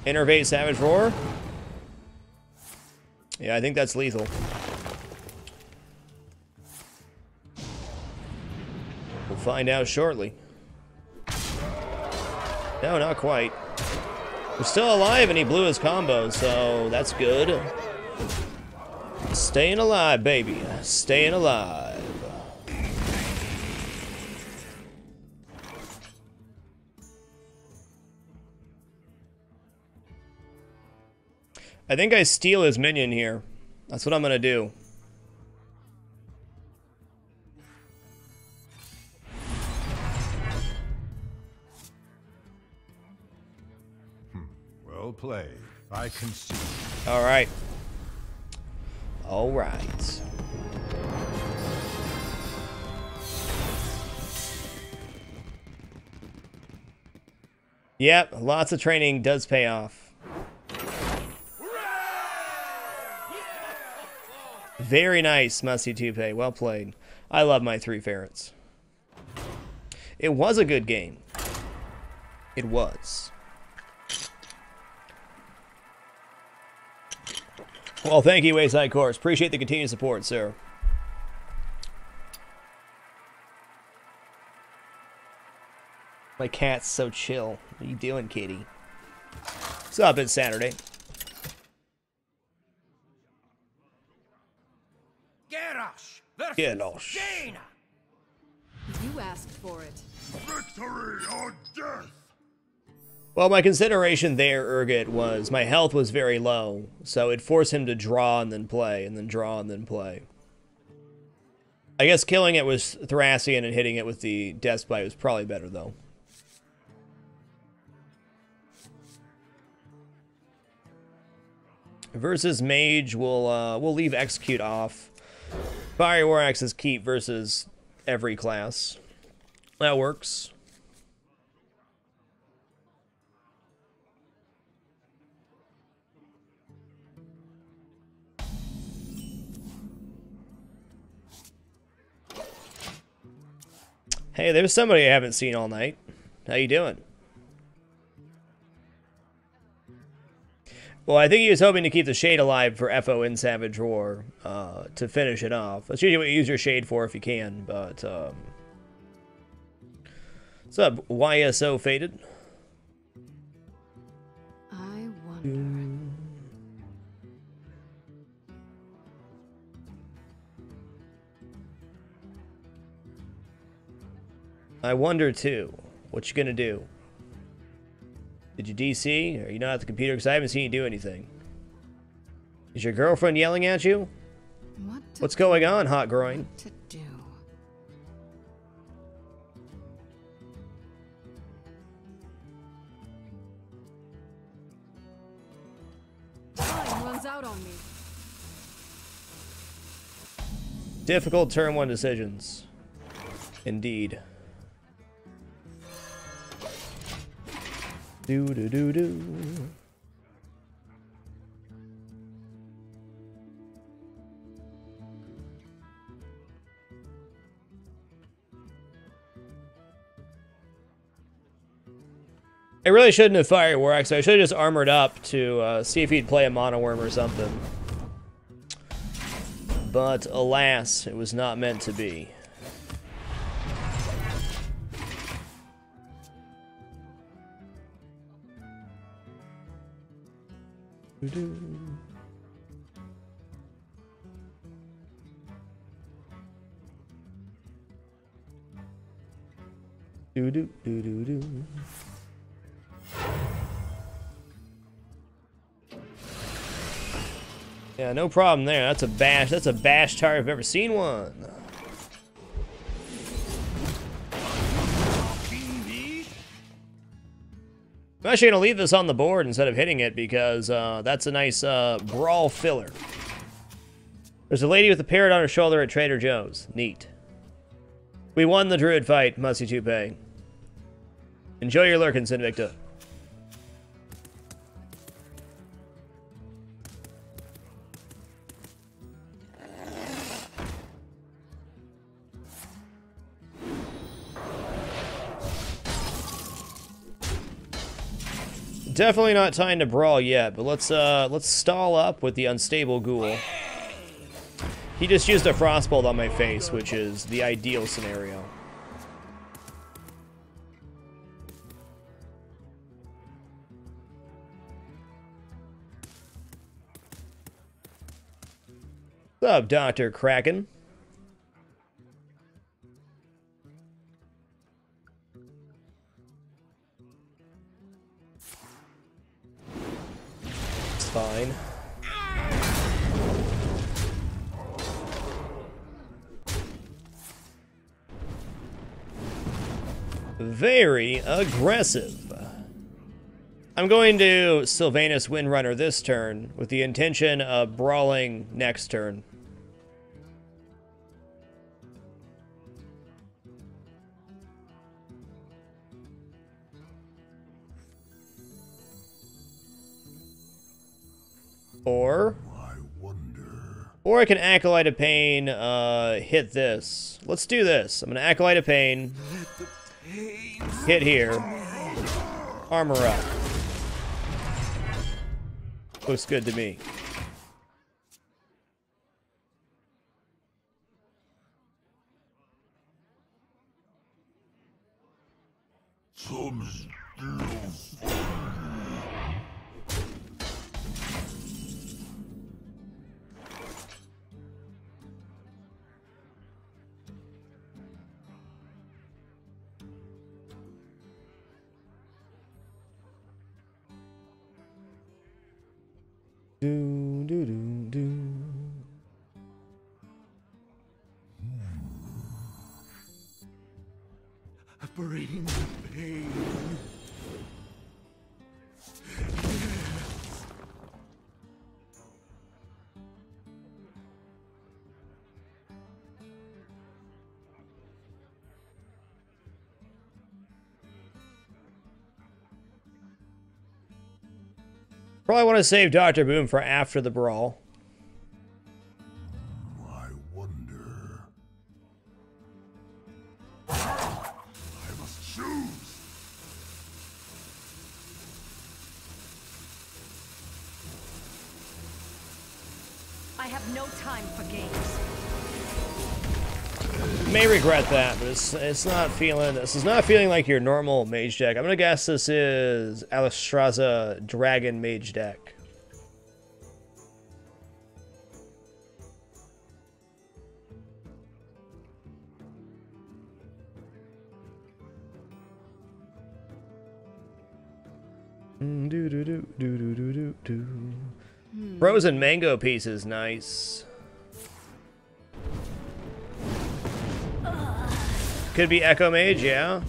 Innervate Savage Roar. Yeah, I think that's lethal. We'll find out shortly. No, not quite. We're still alive and he blew his combo, so that's good. Staying alive, baby. Staying alive. I think I steal his minion here. That's what I'm gonna do. Well played. I concede. All right. All right. Yep, lots of training does pay off. Very nice, Musty Toupee. Well played. I love my 3 ferrets. It was a good game. It was. Well, thank you, Wayside Course. Appreciate the continued support, sir. My cat's so chill. What are you doing, kitty? What's up? It's Saturday. Garrosh versus Garrosh. Jaina! You asked for it. Victory or death! Well, my consideration there, Urgot, was my health was very low, so it forced him to draw and then play, and then draw and then play. I guess killing it with Thracian and hitting it with the Deathbite was probably better, though. Versus Mage, we'll leave Execute off. Fire War Axe's keep versus every class. That works. Hey, there's somebody I haven't seen all night. How you doing? Well, I think he was hoping to keep the Shade alive for FO in Savage Roar to finish it off. That's usually what you use your Shade for if you can, but... What's up, YSO Faded? I wonder. I wonder, too. What you gonna do? Did you DC? Are you not at the computer? Because I haven't seen you do anything. Is your girlfriend yelling at you? What's going on, hot groin? What to do? Time runs out on me. Difficult turn 1 decisions. Indeed. Do do do do. I really shouldn't have fired War Axe. I should have just armored up to see if he'd play a Mono Worm or something. But alas, it was not meant to be. Yeah, no problem there. That's a bash. That's a bash target if I've ever seen one. I'm actually gonna leave this on the board instead of hitting it because that's a nice brawl filler. There's a lady with a parrot on her shoulder at Trader Joe's. Neat. We won the Druid fight, Musty Toupee. Enjoy your lurkins, Invicta. Definitely not time to brawl yet, but let's stall up with the unstable ghoul. He just used a frostbolt on my face, which is the ideal scenario. What's up, Dr. Kraken? It's fine. Very aggressive. I'm going to Sylvanus Windrunner this turn with the intention of brawling next turn. Or I can Acolyte of Pain, hit this. Let's do this. I'm gonna Acolyte of Pain. Hit here. Armor up. Looks good to me. Do, do, do, do. Bring pain. Probably want to save Dr. Boom for after the brawl. I wonder. I must choose. I have no time for games. May regret that, but it's not feeling. This is not feeling like your normal mage deck. I'm gonna guess this is Alistraza Dragon Mage deck. Frozen mango pieces, nice. Could be Echo Mage, yeah.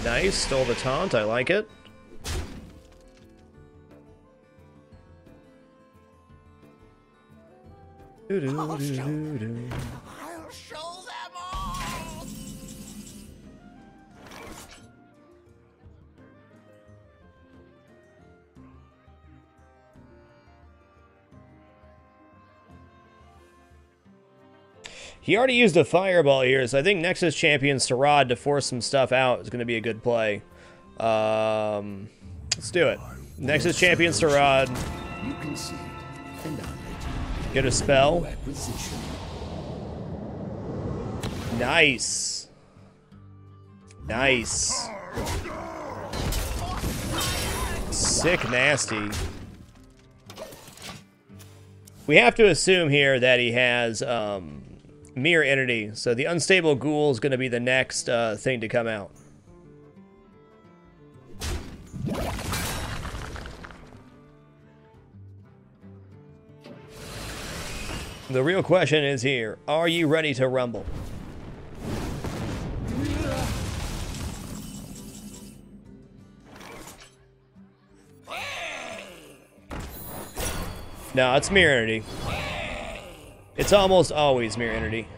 Nice, stole the taunt, I like it. I'll show them all. He already used a fireball here, so I think Nexus Champion Sarad to force some stuff out is going to be a good play. Let's do it. Nexus Champion Sarad. You concede, and I'll let you Get a spell. acquisition. Nice. Nice. Sick nasty. We have to assume here that he has Mirror Entity, so the Unstable Ghoul is going to be the next thing to come out. The real question is here, are you ready to rumble? No, it's Mirror Entity. It's almost always Mirror Entity.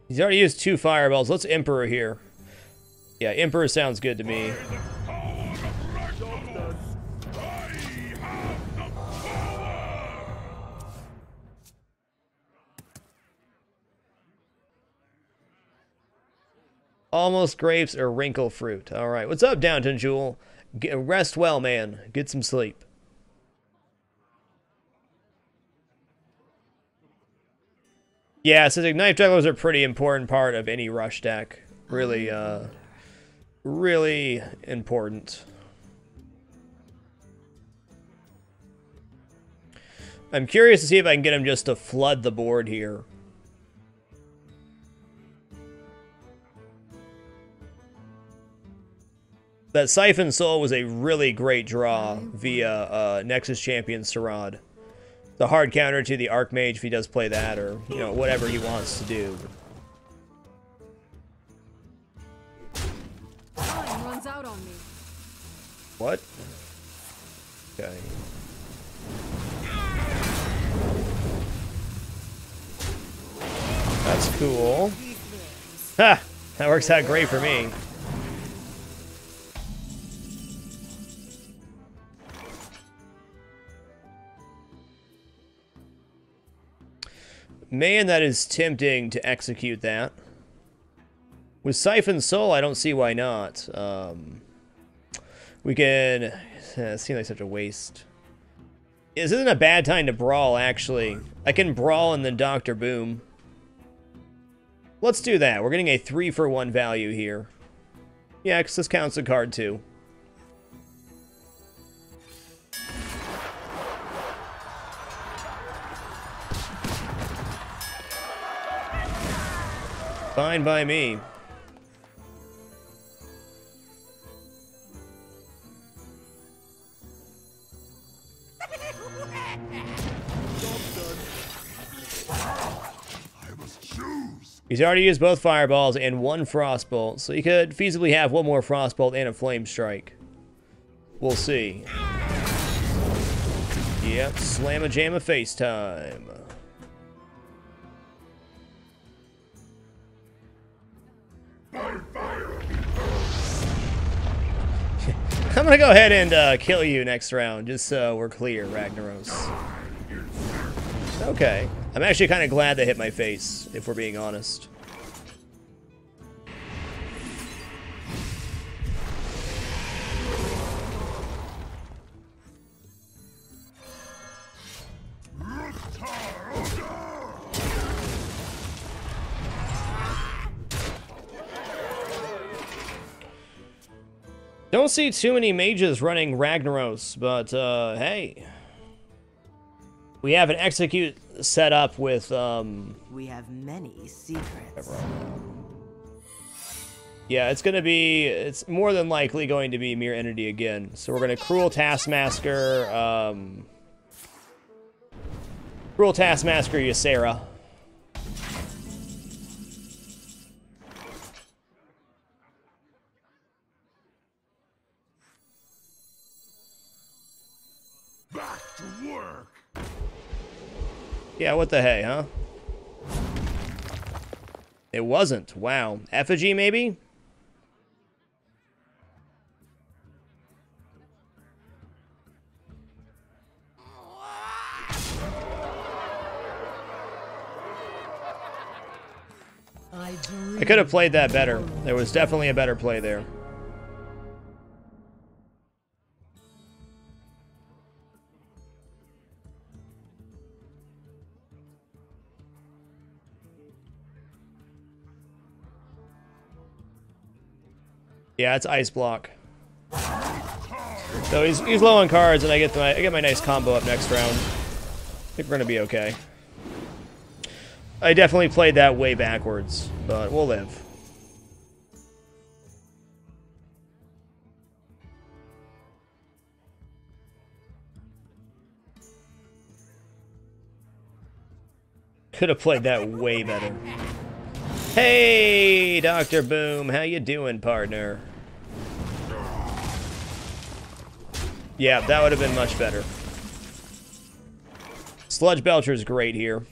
He's already used 2 fireballs. Let's Emperor here. Yeah, Emperor sounds good to me. Almost grapes or wrinkle fruit. All right, what's up, Downton Jewel? Rest well, man. Get some sleep. Yeah, so the Knife Jugglers are a pretty important part of any rush deck. Really, really important. I'm curious to see if I can get him just to flood the board here. That Siphon Soul was a really great draw via Nexus Champion Sarad. The hard counter to the Archmage if he does play that, or, you know, whatever he wants to do. Time runs out on me. What? Okay. That's cool. Ha! That works out great for me. Man, that is tempting to execute that. With Siphon Soul, I don't see why not. We can... It seems like such a waste. This isn't a bad time to brawl, actually. I can brawl and then Dr. Boom. Let's do that. We're getting a 3-for-1 value here. Yeah, because this counts a card too. Fine by me. He's already used both fireballs and 1 frostbolt, so he could feasibly have 1 more frostbolt and a flame strike. We'll see. Yep, slam-a-jam-a face time. I'm gonna go ahead and kill you next round, just so we're clear, Ragnaros. Okay. I'm actually kind of glad they hit my face, if we're being honest. Don't see too many mages running Ragnaros, but hey. We have an execute set up with we have many secrets. Yeah, it's more than likely going to be Mirror Entity again. So we're gonna Cruel Taskmaster Ysera. Back to work. Yeah, what the hey, huh? It wasn't. Wow. Effigy, maybe? I could have played that better. There was definitely a better play there. Yeah, it's ice block. So he's low on cards, and I get my nice combo up next round. I think we're gonna be okay. I definitely played that way backwards, but we'll live. Could have played that way better. Hey, Dr. Boom, how you doing, partner? Yeah, that would have been much better. Sludge Belcher's great here.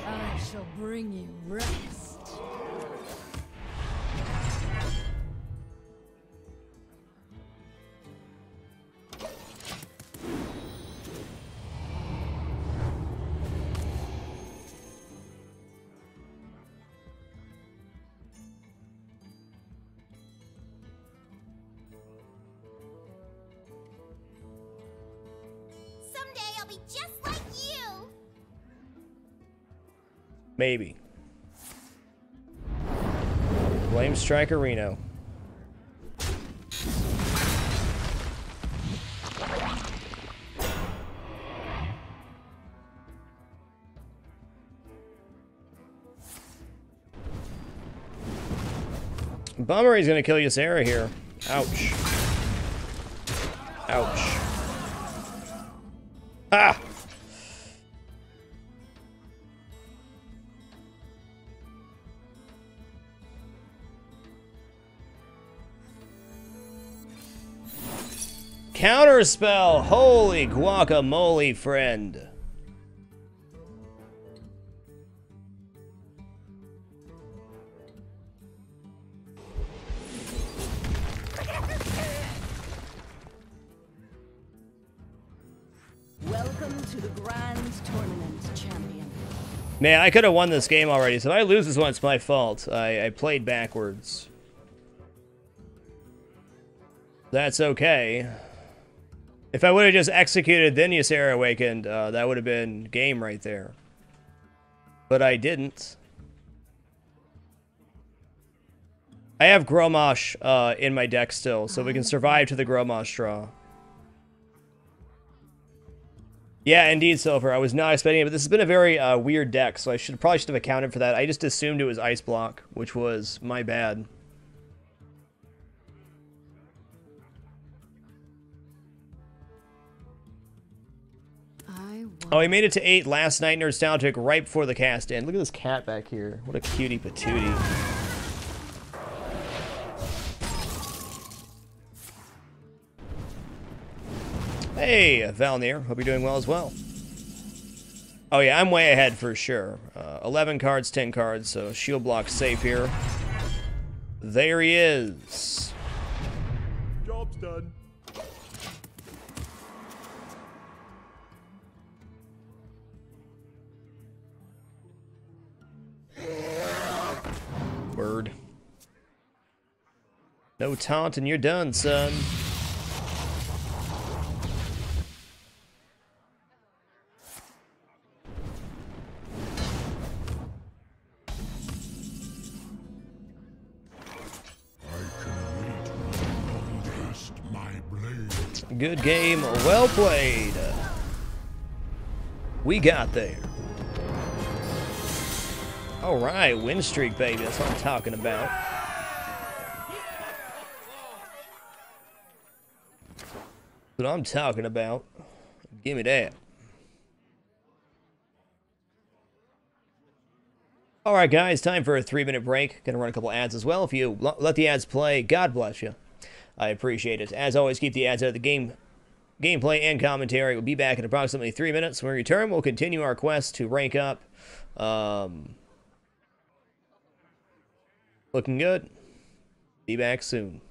I shall bring you rest. Maybe. Flame Striker Reno. Bummer he's gonna kill Ysera here. Ouch. Ouch. Ah! Counterspell! Holy guacamole, friend. Welcome to the Grand Tournament, champion. Man, I could have won this game already, so if I lose this one, it's my fault. I played backwards. That's okay. If I would have just executed, then Ysera awakened, that would have been game right there. But I didn't. I have Gromosh in my deck still, so we can survive to the Gromosh draw. Yeah, indeed, Silver. I was not expecting it, but this has been a very weird deck, so I probably should have accounted for that. I just assumed it was Ice Block, which was my bad. Oh, he made it to 8 last night, Nostalgic, right before the cast in. Look at this cat back here. What a cutie patootie. Hey, Valnir. Hope you're doing well as well. Oh, yeah, I'm way ahead for sure. 11 cards, 10 cards, so shield block safe here. There he is. Job's done. Word. No taunt and you're done, son. Good game, well played. We got there. All right, win streak, baby. That's what I'm talking about. That's what I'm talking about. Give me that. All right, guys, time for a 3-minute break. Gonna run a couple ads as well. If you let the ads play, God bless you. I appreciate it. As always, keep the ads out of the gameplay and commentary. We'll be back in approximately 3 minutes. When we return, we'll continue our quest to rank up. Looking good. Be back soon.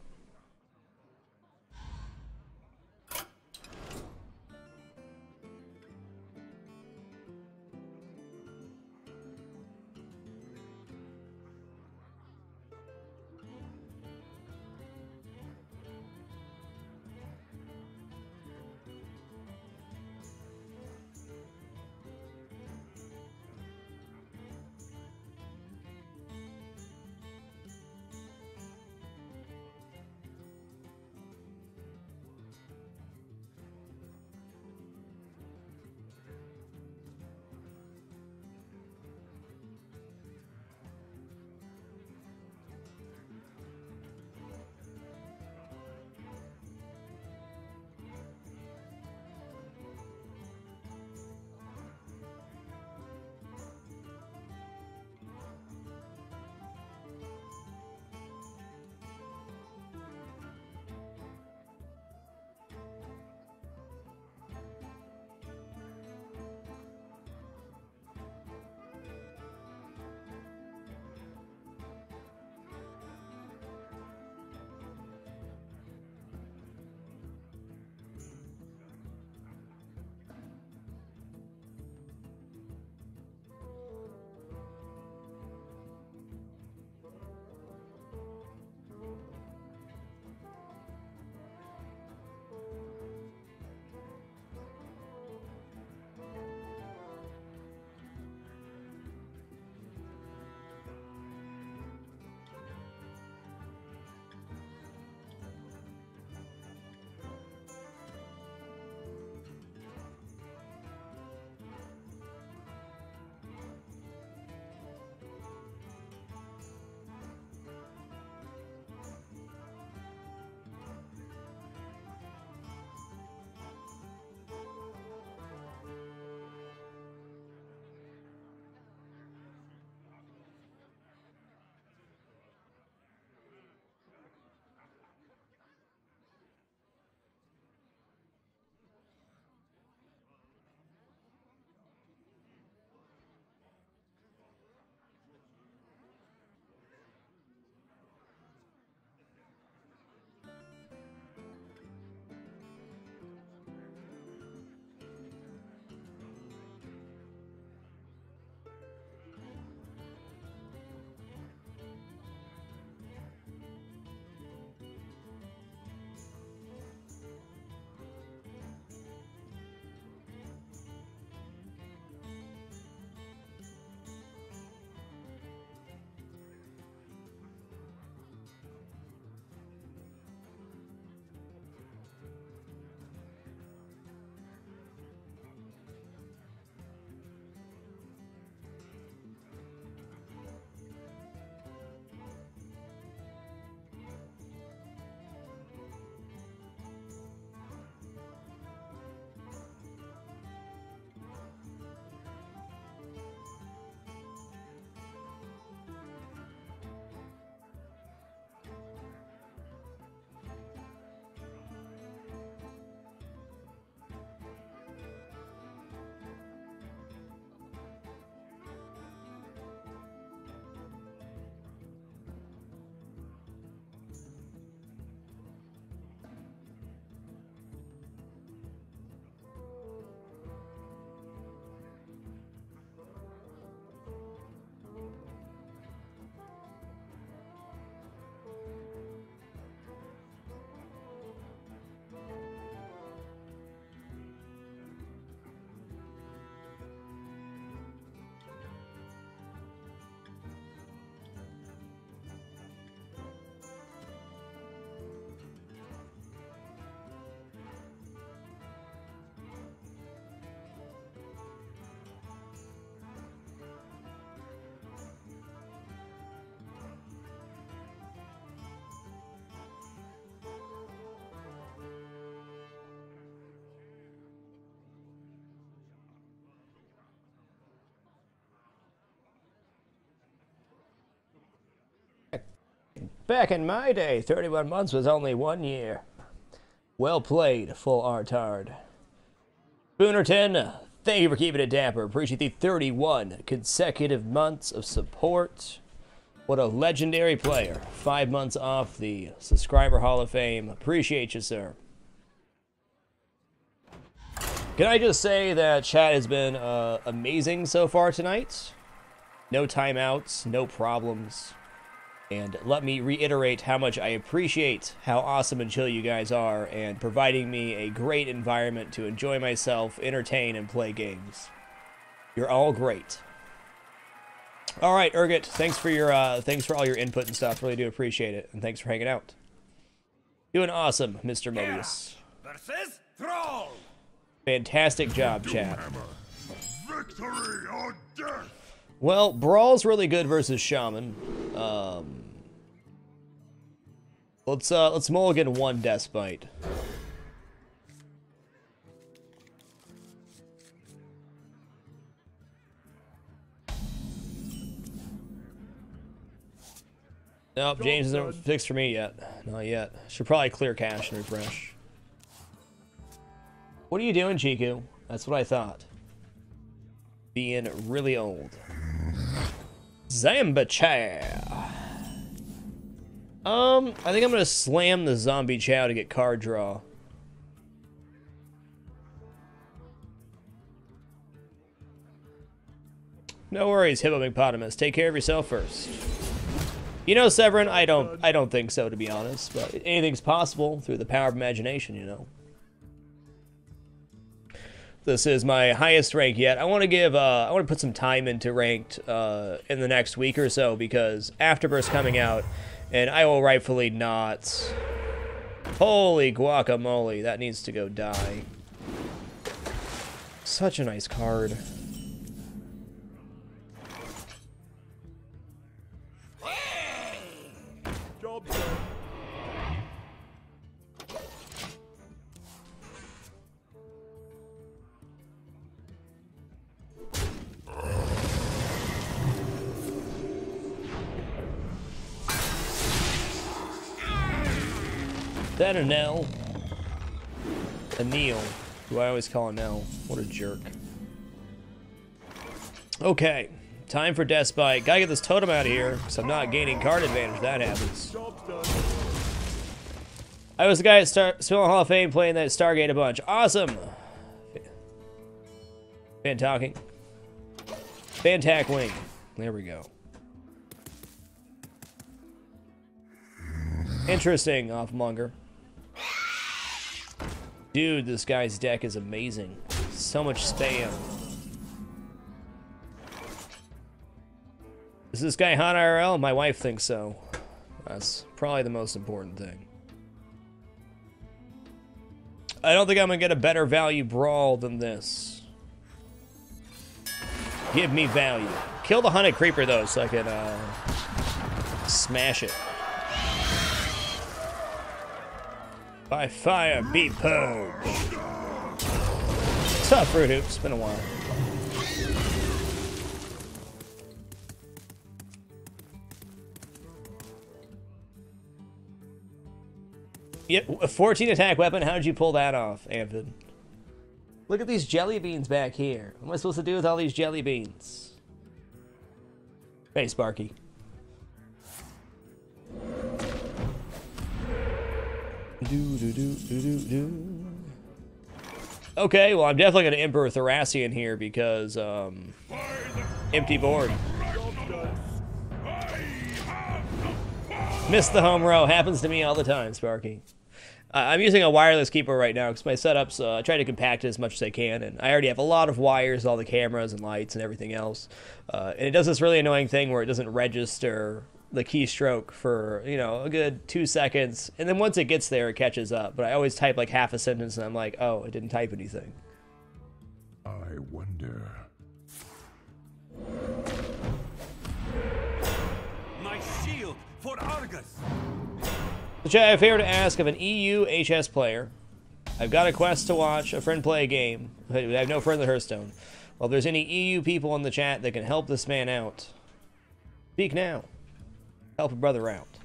Back in my day, 31 months was only 1 year. Well played, full artard. Boonerton, thank you for keeping it dapper. Appreciate the 31 consecutive months of support. What a legendary player. 5 months off the Subscriber Hall of Fame. Appreciate you, sir. Can I just say that chat has been amazing so far tonight? No timeouts, no problems. And let me reiterate how much I appreciate how awesome and chill you guys are and providing me a great environment to enjoy myself, entertain, and play games. You're all great. All right, Urgot, thanks for all your input and stuff. Really do appreciate it, and thanks for hanging out. Doing awesome, Mr. Mobius. Versus Thrall. Fantastic job, chat. Victory or death. Well, Brawl's really good versus Shaman. Let's mulligan one Despite. Nope, James isn't fixed for me yet. Not yet. Should probably clear cache and refresh. What are you doing, Chiku? That's what I thought. Being really old. Zambachow. I think I'm gonna slam the zombie chow to get card draw. No worries, Hippopotamus. Take care of yourself first. You know, Severin, I don't think so, to be honest, but anything's possible through the power of imagination, you know. This is my highest rank yet. I want to put some time into ranked in the next week or so, because Afterburst coming out, and I will rightfully not. Holy guacamole, that needs to go die. Such a nice card. Job done. That a Nell? A Neil, who I always call a Nell. What a jerk. Okay, time for Despite. Gotta get this totem out of here, because I'm not gaining card advantage if that happens. Job's done. I was the guy at Spilling Hall of Fame playing that Stargate a bunch. Awesome! Fan talking. Fantac Wing. There we go. Interesting, Offmonger. Dude, this guy's deck is amazing. So much spam. Is this guy hot IRL? My wife thinks so. That's probably the most important thing. I don't think I'm gonna get a better value brawl than this. Give me value. Kill the Hunted Creeper though, so I can smash it. By fire, be purged. What's up, Fruit Hoops? It's been a while. Yep, a 14 attack weapon. How did you pull that off, Amphin? Look at these jelly beans back here. What am I supposed to do with all these jelly beans? Hey, Sparky. Okay, well, I'm definitely going to Emperor Thracian here because, empty board. Missed the home row. Happens to me all the time, Sparky. I'm using a wireless keeper right now because my setup's, I try to compact it as much as I can, and I already have a lot of wires, all the cameras and lights and everything else. And it does this really annoying thing where it doesn't register the keystroke for, you know, a good 2 seconds, and then once it gets there, it catches up. But I always type like half a sentence, and I'm like, oh, it didn't type anything. I wonder. My shield for Argus. Which I have a favor to ask of an EU HS player. I've got a quest to watch a friend play a game. I have no friend at Hearthstone. Well, if there's any EU people in the chat that can help this man out, speak now. Help a brother out.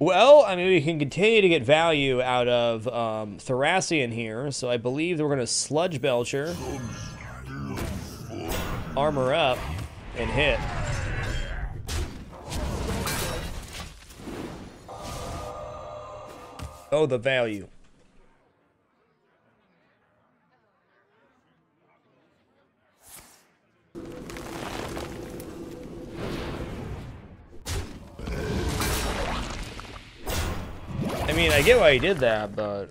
Well, I mean, we can continue to get value out of Thracian here, so I believe that we're going to Sludge Belcher, armor up, and hit. Oh, the value. I mean, I get why he did that, but...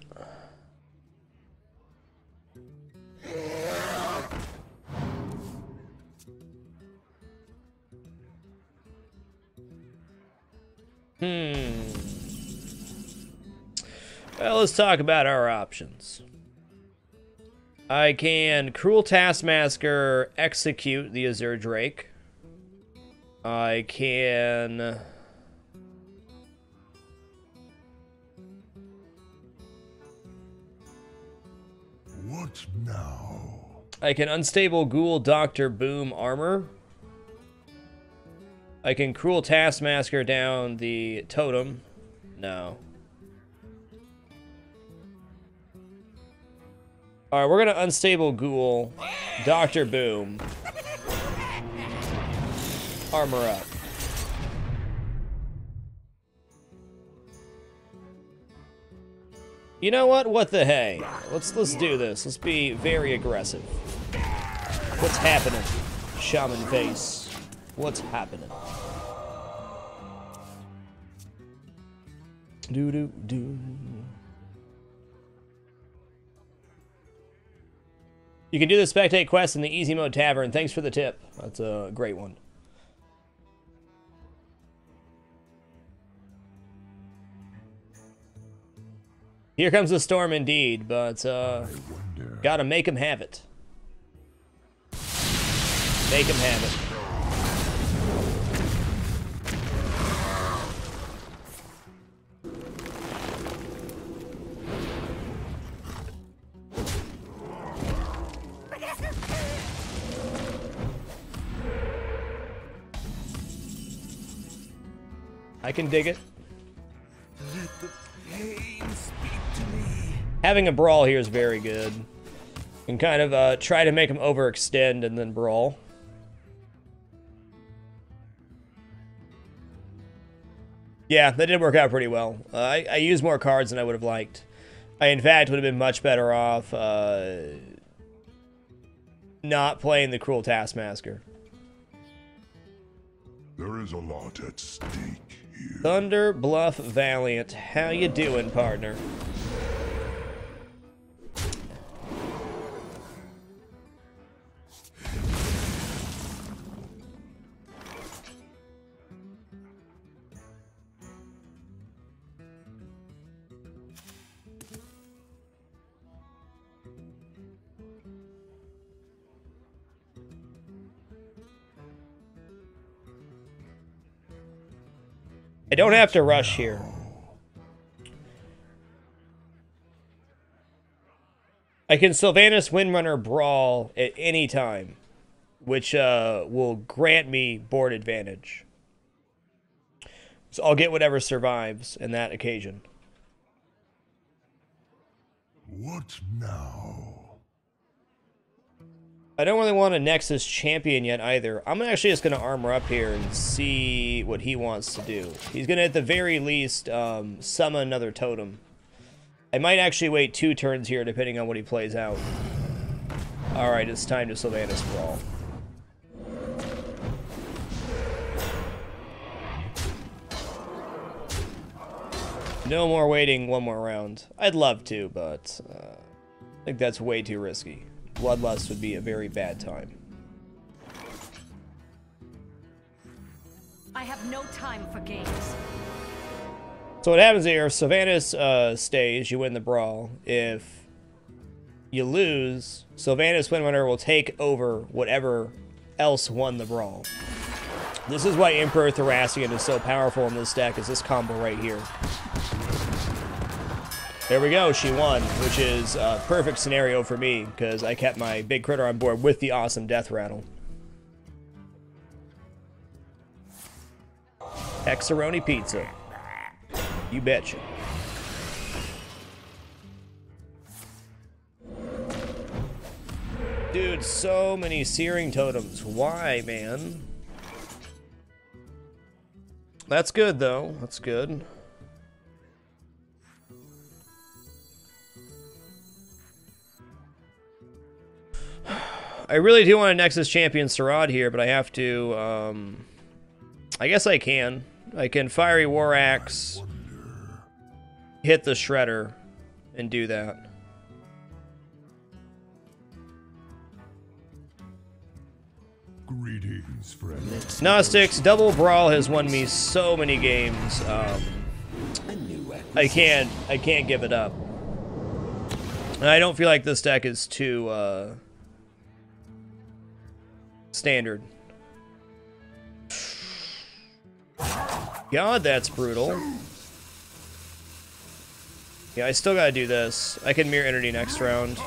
Well, let's talk about our options. I can Cruel Taskmaster execute the Azure Drake. I can... What now? I can Unstable Ghoul Dr. Boom armor. I can Cruel Taskmaster down the totem. No. Alright, we're gonna Unstable Ghoul Dr. Boom. Armor up. You know what? What the hey? Let's do this. Let's be very aggressive. What's happening? Shaman face. What's happening? Do do do. You can do the spectate quest in the easy mode tavern. Thanks for the tip. That's a great one. Here comes the storm indeed, but gotta make him have it. Make him have it. I can dig it. Let the pain speak to me. Having a brawl here is very good. And kind of try to make him overextend and then brawl. Yeah, that did work out pretty well. I used more cards than I would have liked. I, in fact, would have been much better off not playing the Cruel Taskmaster. There is a lot at stake here. Thunder Bluff Valiant. How you doing, partner? I don't have to rush here. I can Sylvanas Windrunner Brawl at any time, which will grant me board advantage. So I'll get whatever survives in that occasion. What now? I don't really want a Nexus champion yet either. I'm actually just going to armor up here and see what he wants to do. He's going to, at the very least, summon another totem. I might actually wait 2 turns here, depending on what he plays out. Alright, it's time to Sylvanas Brawl. No more waiting 1 more round. I'd love to, but I think that's way too risky. Bloodlust would be a very bad time. I have no time for games. So what happens here, if Sylvanas stays, you win the brawl. If you lose, Sylvanas Windrunner will take over whatever else won the brawl. This is why Emperor Thracian is so powerful in this deck, is this combo right here. There we go, she won, which is a perfect scenario for me, because I kept my big critter on board with the awesome Death Rattle. Hexaroni Pizza. You betcha. Dude, so many searing totems. Why, man? That's good, though. That's good. I really do want a Nexus Champion Sarad here, but I have to, I guess I can. I can Fiery War Axe, hit the Shredder, and do that. Greetings, friend. Gnostics, Double Brawl has won me so many games. I can't give it up. And I don't feel like this deck is too, standard. God, that's brutal. Yeah, I still gotta do this. I can Mirror Entity next round.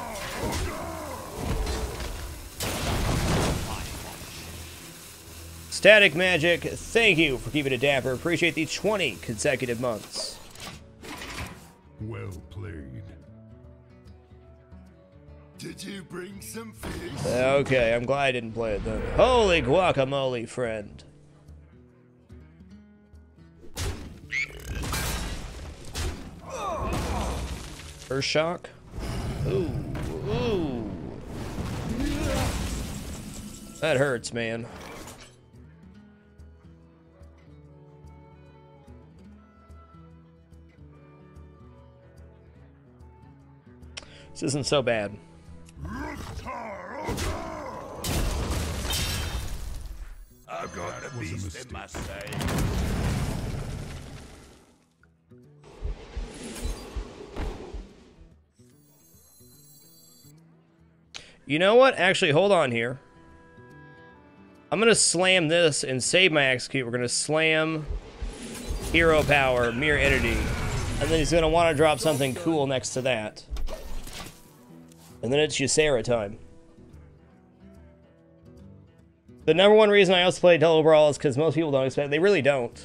Static Magic, thank you for keeping it dapper. Appreciate the 20 consecutive months. Well played. Did you bring some fish? Okay, I'm glad I didn't play it then. Holy guacamole, friend. Earth Shock. Ooh, ooh. That hurts, man. This isn't so bad. I've got the beast in my sight. You know what? Actually, hold on here. I'm gonna slam this and save my execute. We're gonna slam Hero Power, Mirror Entity, and then he's gonna want to drop something cool next to that. And then it's Ysera time. The number one reason I also play Double Brawl is because most people don't expect it. They really don't.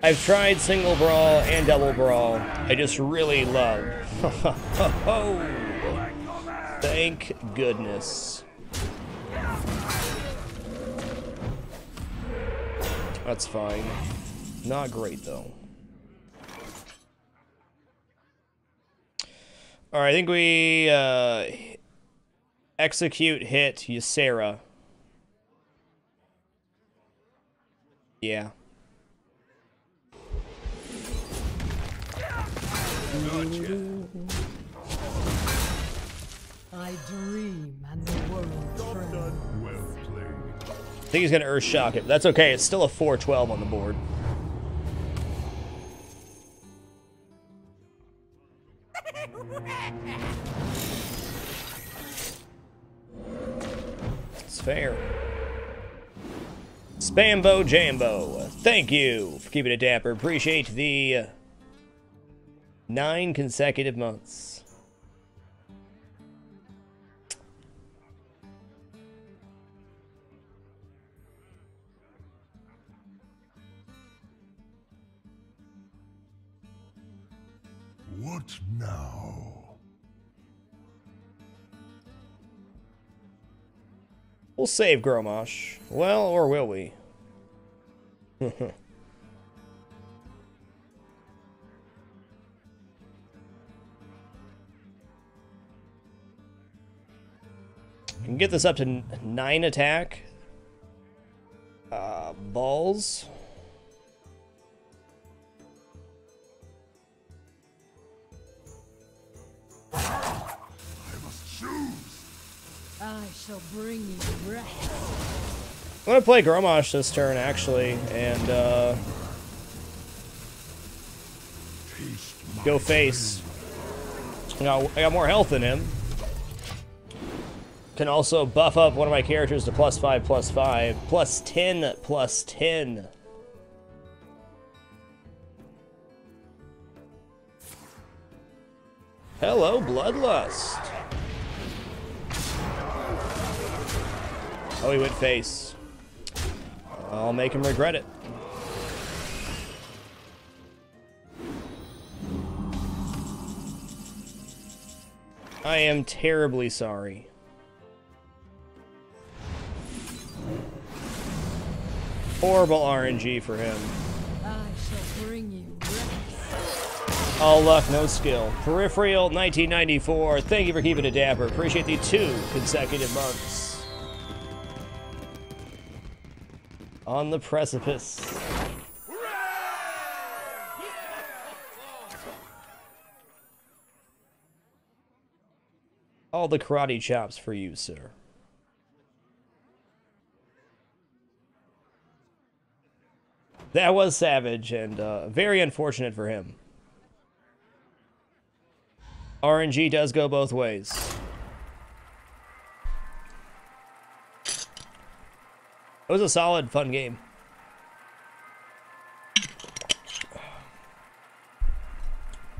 I've tried Single Brawl and Double Brawl. I just really love. Thank goodness. That's fine. Not great, though. Alright, I think we execute hit Ysera. Yeah. I dream and the world trembles. Well played. I think he's gonna Earth Shock it. That's okay, it's still a 4-12 on the board. It's fair. Spambo Jambo, thank you for keeping it dapper. Appreciate the 9 consecutive months. What now? We'll save Gromosh. Well, or will we? Can get this up to 9 attack. Balls. I must choose. I shall bring you rest. I'm gonna play Gromosh this turn, actually, and go face. You know, I got more health than him. Can also buff up one of my characters to +5, +5, +10, +10. Hello, Bloodlust. Oh, he went face. I'll make him regret it. I am terribly sorry. Horrible RNG for him. I shall bring you rest. All luck, no skill. Peripheral 1994. Thank you for keeping it dapper. Appreciate the 2 consecutive months. On the precipice. All the karate chops for you, sir. That was savage and very unfortunate for him. RNG does go both ways. It was a solid, fun game.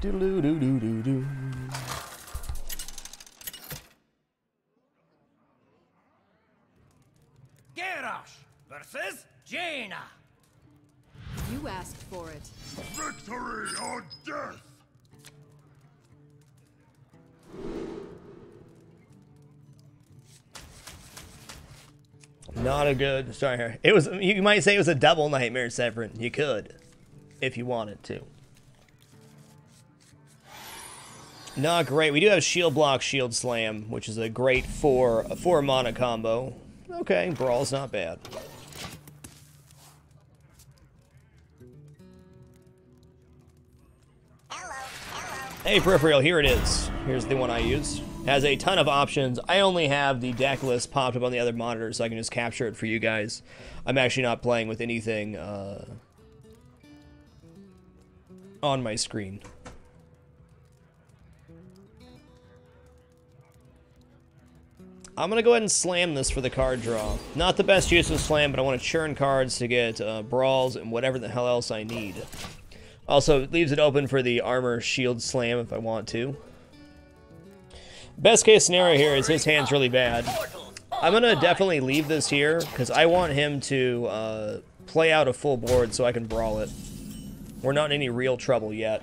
Doo-doo-doo-doo-doo-doo. Garrosh versus Jaina. You asked for it. Victory or death! Not a good sorry. It was, you might say it was a double nightmare, Severin. You could, if you wanted to. Not great. We do have shield block, shield slam, which is a great 4 mana combo. Okay, brawl's not bad. Hey, Peripheral, here it is. Here's the one I use. Has a ton of options. I only have the deck list popped up on the other monitor, so I can just capture it for you guys. I'm actually not playing with anything on my screen. I'm going to go ahead and slam this for the card draw. Not the best use of slam, but I want to churn cards to get brawls and whatever the hell else I need. Also, it leaves it open for the armor shield slam if I want to. Best case scenario here is his hand's really bad. I'm going to definitely leave this here because I want him to play out a full board so I can brawl it. We're not in any real trouble yet.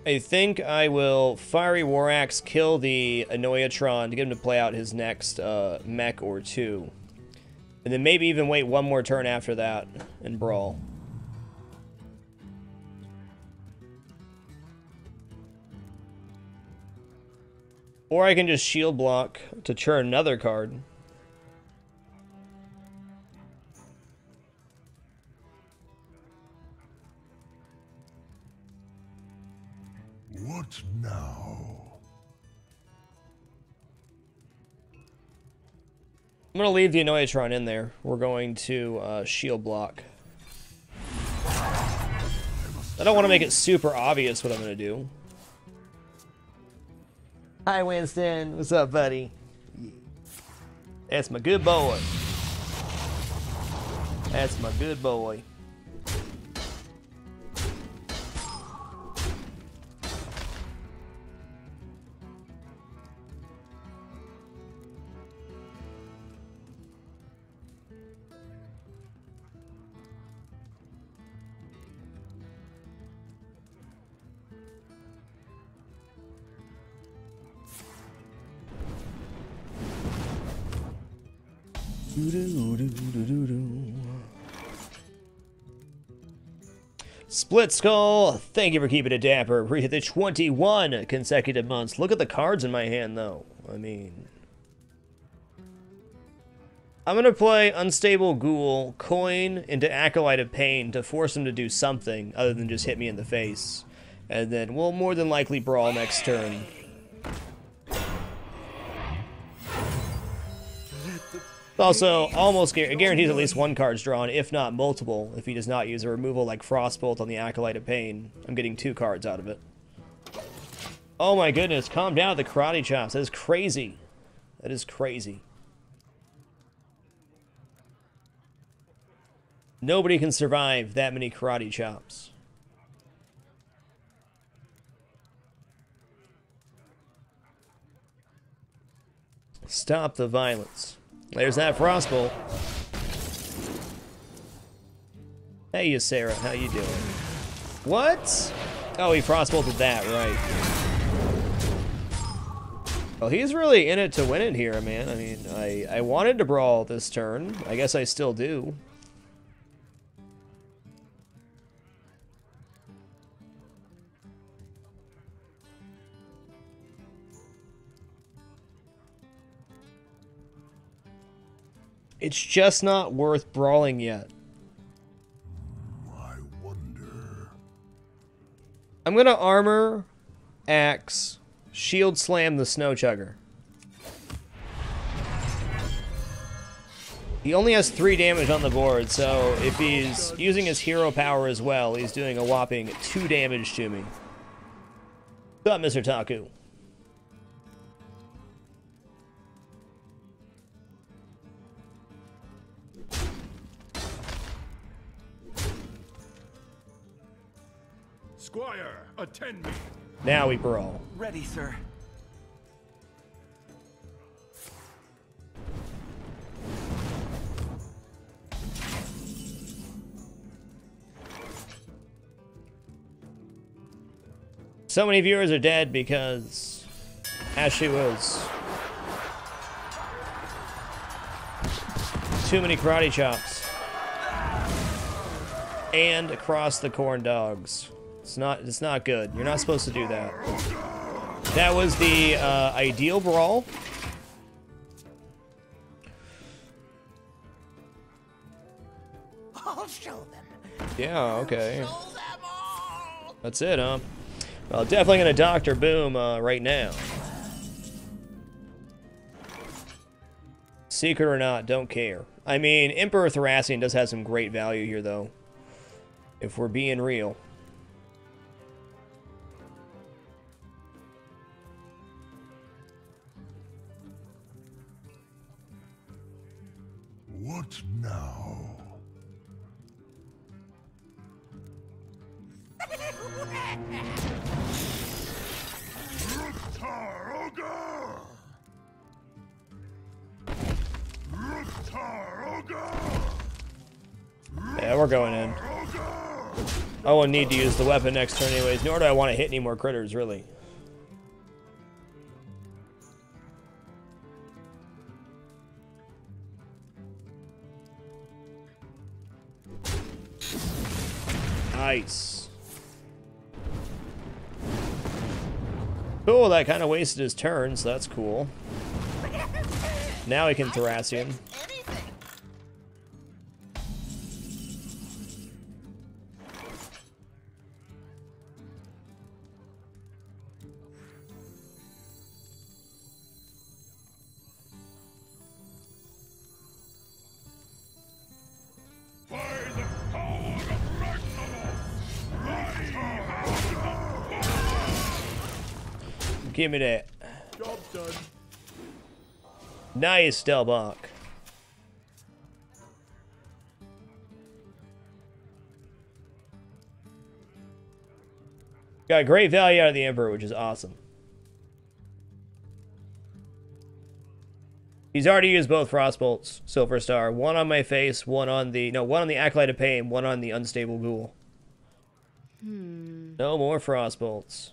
I think I will Fiery War Axe, kill the Annoyatron to get him to play out his next mech or 2. And then maybe even wait one more turn after that and brawl. Or I can just shield block to churn another card. What now? I'm going to leave the Annoyatron in there. We're going to shield block. I don't want to make it super obvious what I'm going to do. Hi, Winston. What's up, buddy? That's my good boy. That's my good boy. Split Skull, thank you for keeping it dapper. We hit the 21 consecutive months. Look at the cards in my hand, though. I mean... I'm going to play Unstable Ghoul, coin into Acolyte of Pain to force him to do something other than just hit me in the face. And then we'll more than likely brawl next turn. Also, almost guarantees at least one card's drawn, if not multiple, if he does not use a removal like Frostbolt on the Acolyte of Pain. I'm getting 2 cards out of it. Oh my goodness, calm down with the karate chops. That is crazy. That is crazy. Nobody can survive that many karate chops. Stop the violence. There's that Frostbolt. Hey, Sarah, how you doing? What? Oh, he Frostbolted that, right. Well, he's really in it to win it here, man. I mean, I wanted to brawl this turn. I guess I still do. It's just not worth brawling yet. I wonder. I'm gonna armor, axe, shield slam the snow chugger. He only has 3 damage on the board, so if he's using his hero power as well, he's doing a whopping 2 damage to me. What's up, Mr. Taku? Squire, attend me. Now we brawl. Ready, sir. So many viewers are dead because Ashley was too many karate chops. And across the corn dogs. It's not good. You're not supposed to do that. That was the ideal brawl. I'll show them. Yeah, okay. That's it, huh? Well, definitely gonna Dr. Boom right now. Secret or not, don't care. I mean, Emperor Thracian does have some great value here, though. If we're being real. What now? Yeah, we're going in. I won't need to use the weapon next turn anyways, nor do I want to hit any more critters, really. Nice. Cool, that kind of wasted his turn, so that's cool. Now he can Thracian. Give me that. Job done. Nice, Delbach. Got great value out of the Emperor, which is awesome. He's already used both Frostbolts, Silver Star. One on my face, one on the Acolyte of Pain, one on the Unstable Ghoul. No more Frostbolts.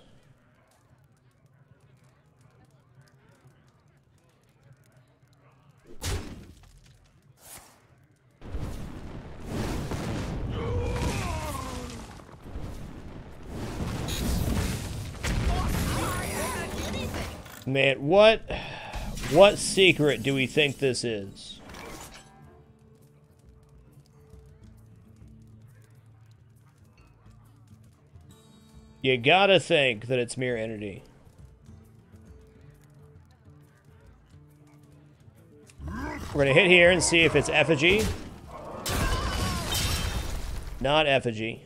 Man, what secret do we think this is? You gotta think that it's Mirror Entity. We're gonna hit here and see if it's Effigy. Not Effigy.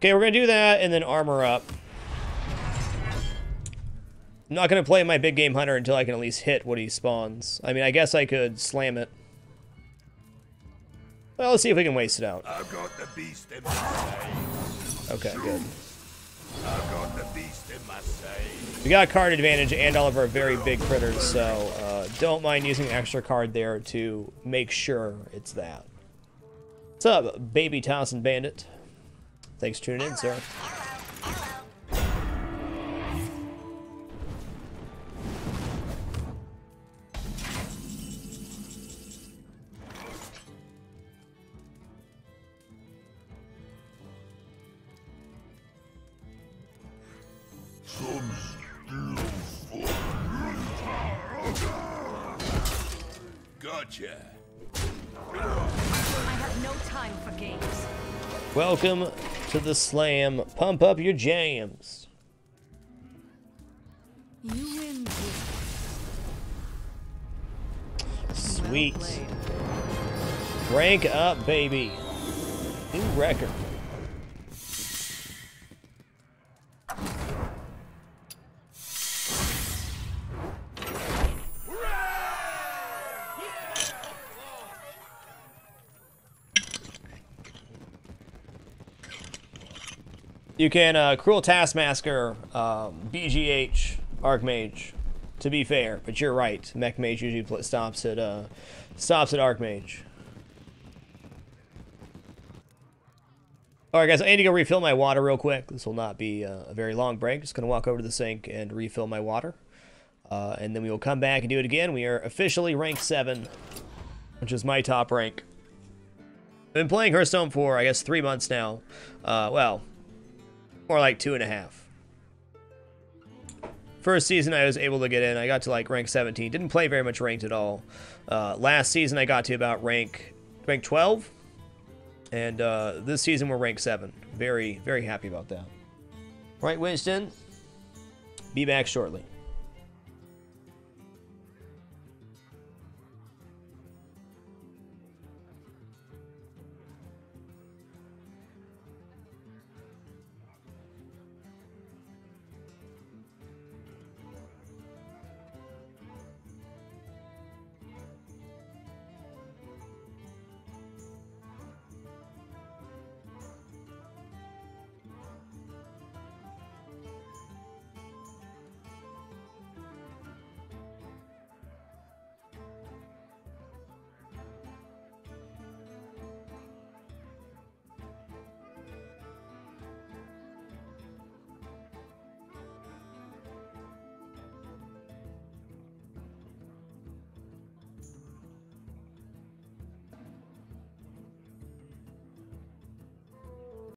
Okay, we're gonna do that and then armor up. I'm not going to play my big game hunter until I can at least hit what he spawns. I mean, I guess I could slam it. Well, let's see if we can waste it out. I've got the beast in my sight. Okay, good. I've got the beast in my sight. We got card advantage and all of our very big critters, so don't mind using an extra card there to make sure it's that. What's up, Baby Towson Bandit? Thanks for tuning in, sir. Gotcha. I have no time for games. Welcome to the slam. Pump up your jams. You win. Sweet. Well played. Rank up, baby. New record. You can Cruel Taskmaster, BGH, Archmage, to be fair, but you're right. Mech Mage usually stops at Archmage. Alright guys, I need to go refill my water real quick. This will not be a very long break. Just going to walk over to the sink and refill my water. And then we will come back and do it again. We are officially rank 7, which is my top rank. I've been playing Hearthstone for, I guess, 3 months now. Well, more like 2.5. First season I was able to get in. I got to like rank 17. Didn't play very much ranked at all. Last season I got to about rank 12. And this season we're rank 7. Very, very happy about that. Right, Winston? Be back shortly.